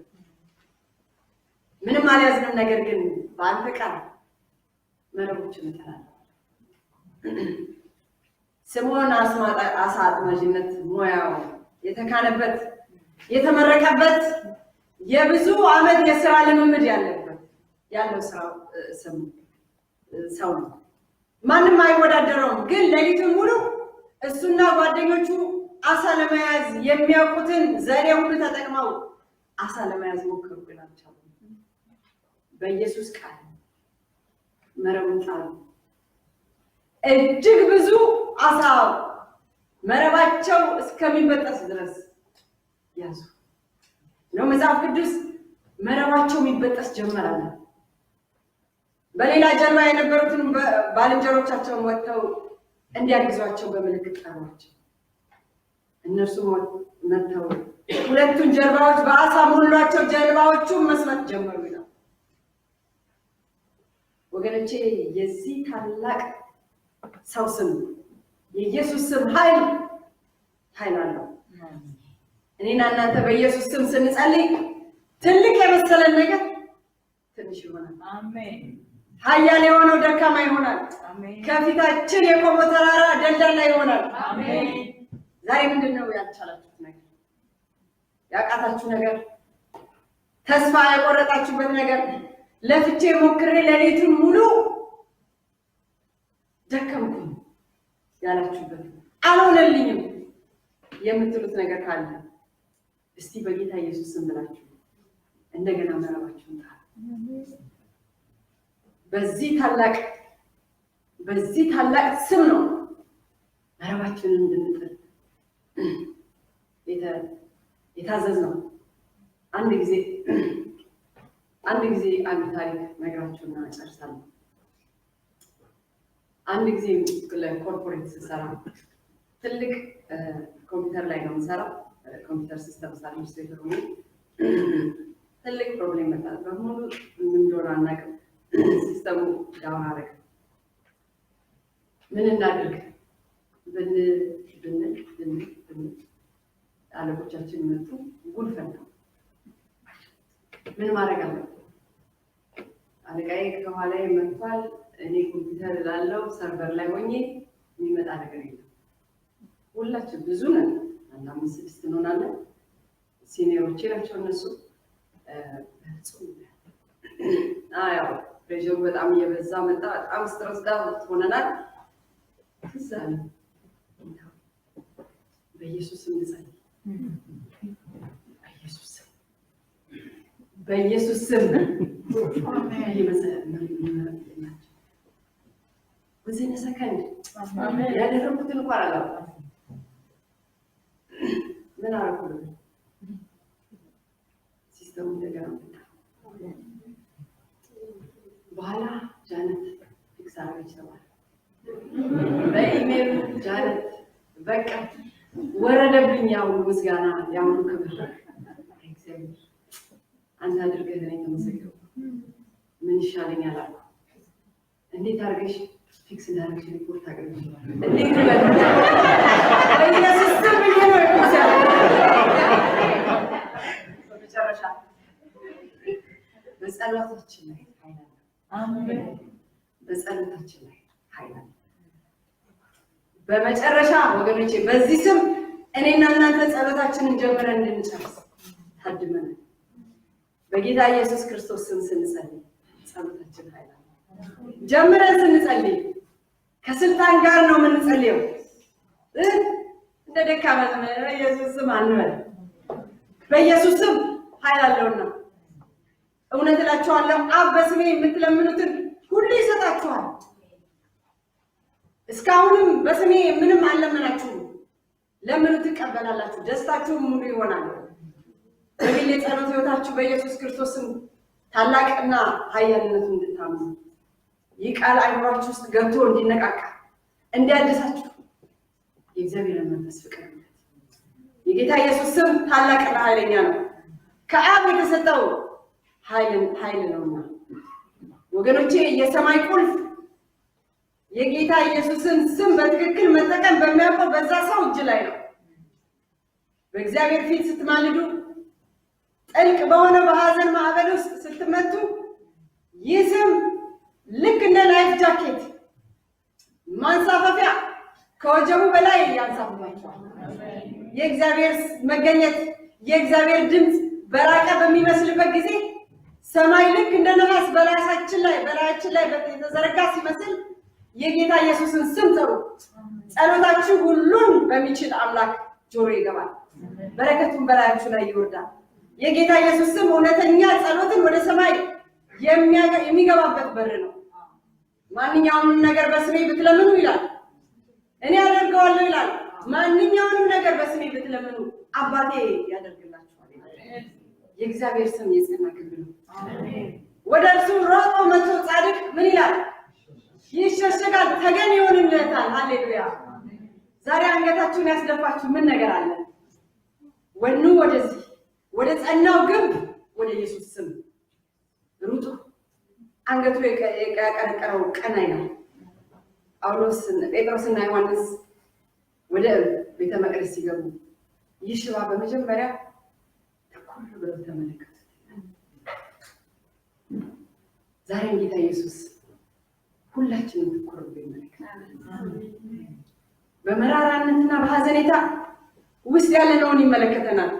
ምንም አልያዝንም፣ ነገር ግን በአንተ ቃል መረቦችን እንጥላለን። ስምዖን አሳ አጥማጅነት ሙያው የተካነበት የተመረቀበት የብዙ ዓመት የሥራ ልምምድ ያለው ሰው ነው። ማንም አይወዳደረውም። ግን ሌሊቱን ሙሉ እሱና ጓደኞቹ አሳ ለመያዝ የሚያውቁትን ዘዴ ሁሉ ተጠቅመው አሳ ለመያዝ ሞከሩ፣ ግን አልቻሉም። በኢየሱስ ቃል መረቡን ጣሉ። እጅግ ብዙ አሳ መረባቸው እስከሚበጠስ ድረስ ያዙ ነው መጽሐፍ ቅዱስ። መረባቸው የሚበጠስ ጀመራል። በሌላ ጀርባ የነበሩትን ባልንጀሮቻቸውን ወጥተው እንዲያግዟቸው በምልክት ጠሯቸው። እነርሱም መጥተው ሁለቱን ጀልባዎች በአሳ ሞሏቸው፣ ጀልባዎቹን መስመጥ ጀመሩ ይላል። ወገኖቼ የዚህ ታላቅ ሰው ስም የኢየሱስ ስም ኃይል አለው። እኔና እናንተ በኢየሱስ ስም ስንጸልይ ትልቅ የመሰለን ነገር ትንሽ ይሆናል። አሜን። ኃያል የሆነው ደካማ ይሆናል። አሜን። ከፊታችን የቆመው ተራራ ደልዳላ ይሆናል። አሜን። ዛሬ ምንድነው ያልቻላችሁት ነገር? ያቃታችሁ ነገር? ተስፋ የቆረጣችሁበት ነገር? ለፍቼ ሞክሬ ሌሊቱን ሙሉ ደከምኩኝ ያላችሁበት አልሆነልኝም የምትሉት ነገር ካለ እስቲ በጌታ ኢየሱስ ስም ብላችሁ እንደገና መረባችሁን ጣሉ። በዚህ ታላቅ ስም ነው መረባችንን እንድንጥል የታዘዝነው። አንድ ጊዜ አንድ ታሪክ ነግራችሁና ጨርሳለሁ። አንድ ጊዜ ለኮርፖሬት ስሰራ ትልቅ ኮምፒውተር ላይ ነው የምሰራው። ኮምፒውተር ሲስተም አድሚኒስትሬተር ሆኜ ትልቅ ፕሮብሌም መጣ። በሙሉ ምን እንደሆነ አናውቅም። ሲስተሙ ዳውን አደረገ። ምን እናድርግ ብንል አለቆቻችን መጡ። ጉድ ፈላ። ምን ማድረግ አለብን? አለቃዬ ከኋላዬ መጥቷል። እኔ ኮምፒውተር ላለው ሰርቨር ላይ ሆኜ የሚመጣ ነገር የለም። ሁላችን ብዙ ነን፣ 5-6 እንሆናለን። ሲኒየሮቼ ናቸው እነሱ። ያው ፕሬሽሩ በጣም እየበዛ መጣ። በጣም ስትረስ ጋር ሆነናል። ከዛ በኢየሱስ እንጸልይ። በኢየሱስ ስም ወዘነ ሰከንድ ያደረኩትን እንኳን አላውቅም። ምን አደረኩ? ሲስተሙ እንደገና በኋላ ጃነት ፊክስ አደረገች ተባለ። በኢሜል ጃነት በቃ ወረደብኝ። ያው ምስጋና ያው ክብር እግዚአብሔር አንተ አድርገህ እኔ ተመሰገንኩ። ምን ይሻለኛል አልኩ። እንዴት አድርገሽ ፊክስ እንዳደረግሽ ሪፖርት አቅርብሽ? እንዴት ይላል በኢየሱስ ስም ነው የሚሰራው። በመጨረሻ በጸሎታችን ላይ ኃይል አለ። አሜን። በጸሎታችን ላይ ኃይል አለ። በመጨረሻ ወገኖቼ በዚህ ስም እኔና እናንተ ጸሎታችንን ጀምረን እንድንጨርስ ታድመናል። በጌታ ኢየሱስ ክርስቶስ ስም ስንጸልይ ጸሎታችን ኃይል አለ። ጀምረን ስንጸልይ ከስልጣን ጋር ነው የምንጸልየው። እንደ ደካማ በኢየሱስ ስም አንበል። በኢየሱስ ስም ኃይል አለውና እውነት እላችኋለሁ አብ በስሜ የምትለምኑትን ሁሉ ይሰጣችኋል። እስካሁንም በስሜ ምንም አልለመናችሁም፣ ለምኑ ትቀበላላችሁ፣ ደስታችሁ ሙሉ ይሆናል። በግል የጸሎት ሕይወታችሁ በኢየሱስ ክርስቶስ ስም ታላቅና ኃያልነቱን እንድታምኑ ይህ ቃል አይምሯችሁ ውስጥ ገብቶ እንዲነቃቃ እንዲያድሳችሁ የእግዚአብሔር መንፈስ ፍቅር ነው። የጌታ ኢየሱስ ስም ታላቅና ኃይለኛ ነው። ከአብ የተሰጠው ኃይል ነውና ወገኖቼ የሰማይ ቁልፍ የጌታ ኢየሱስን ስም በትክክል መጠቀም በሚያውቀው በዛ ሰው እጅ ላይ ነው። በእግዚአብሔር ፊት ስትማልዱ ጥልቅ በሆነ በሐዘን ማዕበል ውስጥ ስትመቱ ይህ ስም ልክ እንደ ላይፍ ጃኬት ማንሳፈፊያ ከወጀቡ በላይ ያንሳፍፋችኋል። የእግዚአብሔር መገኘት የእግዚአብሔር ድምፅ በራቀ በሚመስልበት ጊዜ ሰማይ ልክ እንደ ነሐስ በላያችን ላይ የተዘረጋ ሲመስል የጌታ ኢየሱስን ስም ጥሩ። ጸሎታችሁ ሁሉን በሚችል አምላክ ጆሮ ይገባል፣ በረከቱን በላያችሁ ላይ ይወርዳል። የጌታ ኢየሱስ ስም እውነተኛ ጸሎትን ወደ ሰማይ የሚገባበት በር ነው። ማንኛውንም ነገር በስሜ ብትለምኑ ይላል እኔ አደርገዋለሁ ይላል። ማንኛውንም ነገር በስሜ ብትለምኑ አባቴ ያደርግላችኋል። የእግዚአብሔር ስም የጸና ግንብ ነው። ወደ እርሱ ሮጦ መጥቶ ጻድቅ ምን ይላል? ይሸሸጋል፣ ተገን ይሆንለታል። ሃሌሉያ። ዛሬ አንገታችሁን ያስደፋችሁ ምን ነገር አለ? ወኑ ወደዚህ ወደ ጸናው ግንብ ወደ ኢየሱስ ስም ሩጡ። አንገቱ የቀረቀረው ቀና ይላል። ጴጥሮስና ዮሐንስ ወደ ቤተ መቅደስ ሲገቡ ይህ ሽባ በመጀመሪያ ትኩር ብለው ተመለከቱት። ዛሬም ጌታ ኢየሱስ ሁላችንም ትኩር ብሎ ይመለከታል። በመራራነትና በሐዘኔታ ውስጥ ያለነውን ይመለከተናል።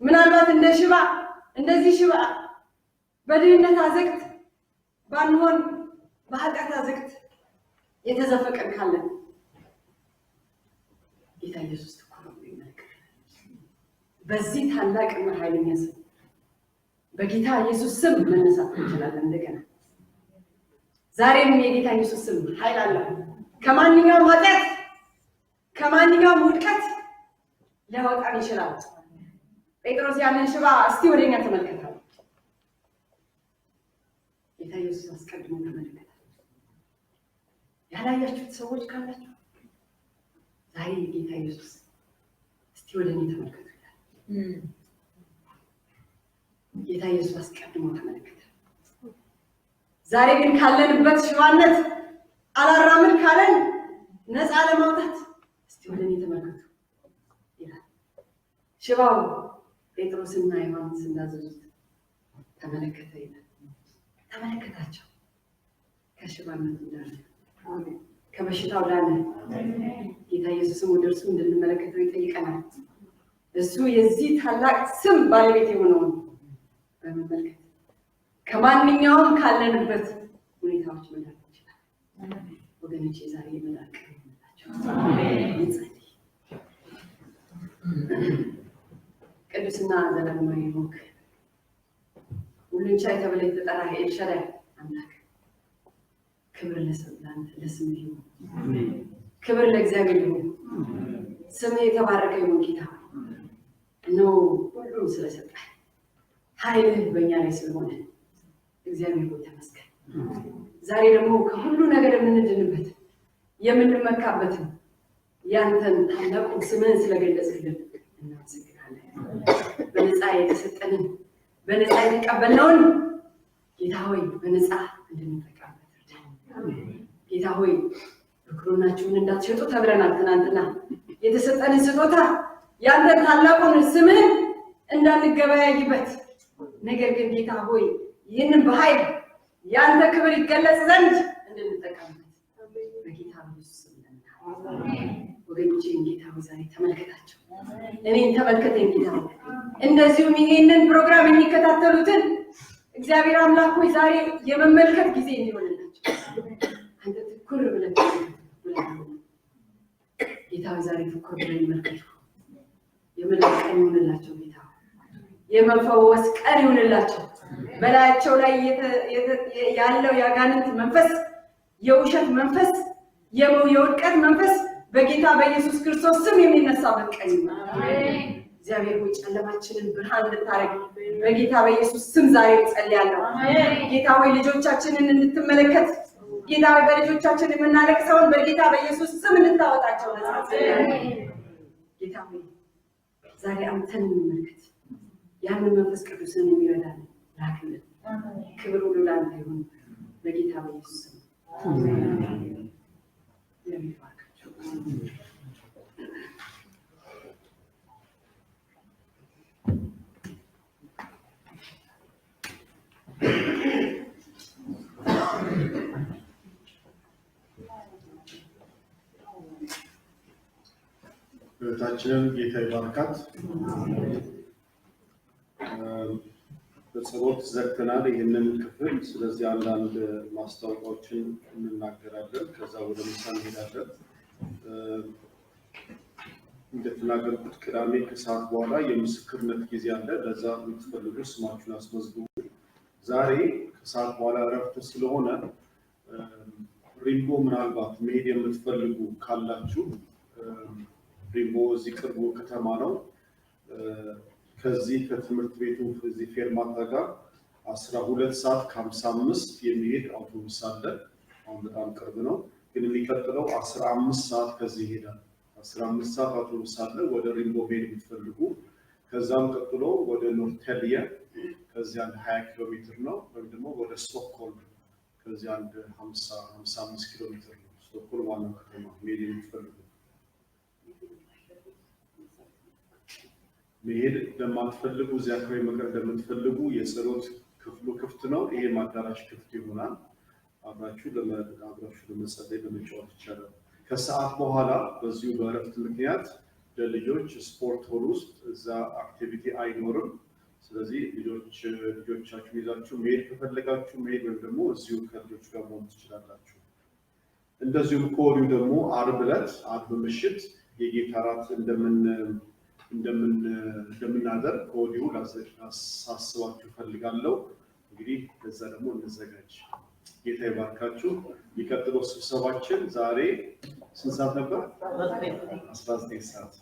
ምናልባት እንደ ሽባ እንደዚህ ሽባ በድህነት አዘቅት ባንሆን በኃጢአት አዘቅት የተዘፈቀን ካለን ጌታ ኢየሱስ ትኩር ብሎ ይመለከታል። በዚህ ታላቅና ኃይለኛ ስም በጌታ ኢየሱስ ስም መነሳት እንችላለን። እንደገና ዛሬም የጌታ ኢየሱስ ስም ኃይል አለው። ከማንኛውም ኃጢአት ከማንኛውም ውድቀት ሊያወጣን ይችላል። ጴጥሮስ ያንን ሽባ እስቲ ወደኛ ተመልከታል። ጌታ ኢየሱስ አስቀድሞ ተመለከተ። ያላያችሁት ሰዎች ካላችሁ ዛሬ ጌታ ኢየሱስ እስቲ ወደኔ ተመልከቱ ይላል። ጌታ ኢየሱስ አስቀድሞ ተመለከተ። ዛሬ ግን ካለንበት ሽባነት አላራምድ ካለን ነፃ ለማውጣት እስቲ ወደኔ ተመልከቱ ይላል። ሽባው ጴጥሮስና ዮሐንስ እንዳዘዙት ተመለከተ ይላል። ተመለከታቸው። ከሽባነት ዳነ፣ ከበሽታው ዳነ። ጌታ ኢየሱስም ወደ እርሱ እንድንመለከተው ይጠይቀናል። እሱ የዚህ ታላቅ ስም ባለቤት የሆነውን በመመልከት ከማንኛውም ካለንበት ሁኔታዎች መዳን ይችላል። ወገኖቼ ዛሬ የመዳን ቀን ይሁንላችሁ። እንጸልይ። ቅዱስና ዘላለማዊ ሆንክ ሁሉን ቻይ ተብለህ የተጠራህ ኤልሻዳይ አምላክ ክብር ለስምህ ይሁን። ክብር ለእግዚአብሔር ይሁን። ስምህ የተባረከ ይሁን ጌታ። እነሆ ሁሉም ስለሰጠህ ኃይልህ በእኛ ላይ ስለሆነ እግዚአብሔር ሆይ ተመስገን። ዛሬ ደግሞ ከሁሉ ነገር የምንድንበት የምንመካበትን ያንተን ታላቁን ስምህን ስለገለጽክልን እናመሰግናለን። በነፃ የተሰጠንን በነፃ የተቀበልነውን ጌታ ሆይ በነፃ እንድንጠቀምበት ጌታ ሆይ ብኩርናችሁን እንዳትሸጡ ተብለናል። ትናንትና የተሰጠንን ስጦታ ያንተን ታላቁን ስምህን እንዳንገበያይበት፣ ነገር ግን ጌታ ሆይ ይህንን በኃይል ያንተ ክብር ይገለጽ ዘንድ እንድንጠቀምበት በጌታ ኢየሱስ ስም እንለምናለን። ወገኖቼን ጌታ ሆይ ዛሬ ተመልከታቸው። እኔን ተመልከተኝ ጌታ ሆይ፣ እንደዚሁም ይሄንን ፕሮግራም የሚከታተሉትን እግዚአብሔር አምላክ ሆይ ዛሬ የመመልከት ጊዜ እንዲሆንላቸው አንተ ትኩር ብለህ ጌታ ሆይ ዛሬ ትኩር ብለህ ይመልከቱ። የመዳን ቀን ይሁንላቸው ጌታ ሆይ፣ የመፈወስ ቀን ይሁንላቸው። በላያቸው ላይ ያለው ያጋንንት መንፈስ፣ የውሸት መንፈስ፣ የውድቀት መንፈስ በጌታ በኢየሱስ ክርስቶስ ስም የሚነሳበት ቀን ይሁን። እግዚአብሔር ሆይ ጨለማችንን ብርሃን እንድታረግ በጌታ በኢየሱስ ስም ዛሬ ጸልያለሁ። ጌታ ሆይ ልጆቻችንን እንድትመለከት፣ ጌታ ሆይ በልጆቻችን የምናለቅሰውን በጌታ በኢየሱስ ስም እንድታወጣቸው ጌታ ሆይ ዛሬ አንተን እንመልከት። ያንን መንፈስ ቅዱስን የሚረዳን ላክልን። ክብር ሁሉ ላንተ ይሁን በጌታ በኢየሱስ ስም አሜን። እህታችንን ጌታ ይባርካት። በጸሎት ዘግተናል ይህንን ክፍል። ስለዚህ አንዳንድ ማስታወቂያዎችን እንናገራለን፣ ከዛ ወደ ምሳ እንሄዳለን። እንደተናገርኩት ቅዳሜ ከሰዓት በኋላ የምስክርነት ጊዜ አለ። ለዛ የምትፈልጉ ስማችሁን አስመዝግቡ። ዛሬ ከሰዓት በኋላ እረፍት ስለሆነ ሪምቦ ምናልባት መሄድ የምትፈልጉ ካላችሁ ሪምቦ እዚህ ቅርቡ ከተማ ነው። ከዚህ ከትምህርት ቤቱ እዚህ ፌርማታ ጋር 12 ሰዓት ከ55 የሚሄድ አውቶቡስ አለ። አሁን በጣም ቅርብ ነው፣ ግን የሚቀጥለው 15 ሰዓት ከዚህ ይሄዳል። 15 ሰዓት አውቶቡስ አለ ወደ ሪምቦ መሄድ የምትፈልጉ። ከዛም ቀጥሎ ወደ ኖርቴልየ ከዚህ አንድ 20 ኪሎ ሜትር ነው፣ ወይም ደግሞ ወደ ስቶክሆልም ከዚህ አንድ 55 ኪሎ ሜትር ነው። ስቶክሆልም ዋናው ከተማ መሄድ የምትፈልጉ መሄድ ለማትፈልጉ እዚያ አካባቢ መቅረት ለምትፈልጉ የጸሎት ክፍሉ ክፍት ነው። ይሄ ማዳራሽ ክፍት ይሆናል። አብራችሁ ለመጸለይ ለመጫወት ይቻላል። ከሰዓት በኋላ በዚሁ በእረፍት ምክንያት ለልጆች ስፖርት ሆል ውስጥ እዛ አክቲቪቲ አይኖርም። ስለዚህ ልጆቻችሁን ይዛችሁ መሄድ ከፈለጋችሁ መሄድ ወይም ደግሞ እዚሁ ከልጆች ጋር መሆን ትችላላችሁ። እንደዚሁም ከወዲሁ ደግሞ ዓርብ ምሽት የጌታ እራት እንደምናደርግ ከወዲሁ ላሳስባችሁ ፈልጋለሁ። እንግዲህ ለዛ ደግሞ እንዘጋጅ። ጌታ ይባርካችሁ። የሚቀጥለው ስብሰባችን ዛሬ ስንት ሰዓት ነበር? 19 ሰዓት።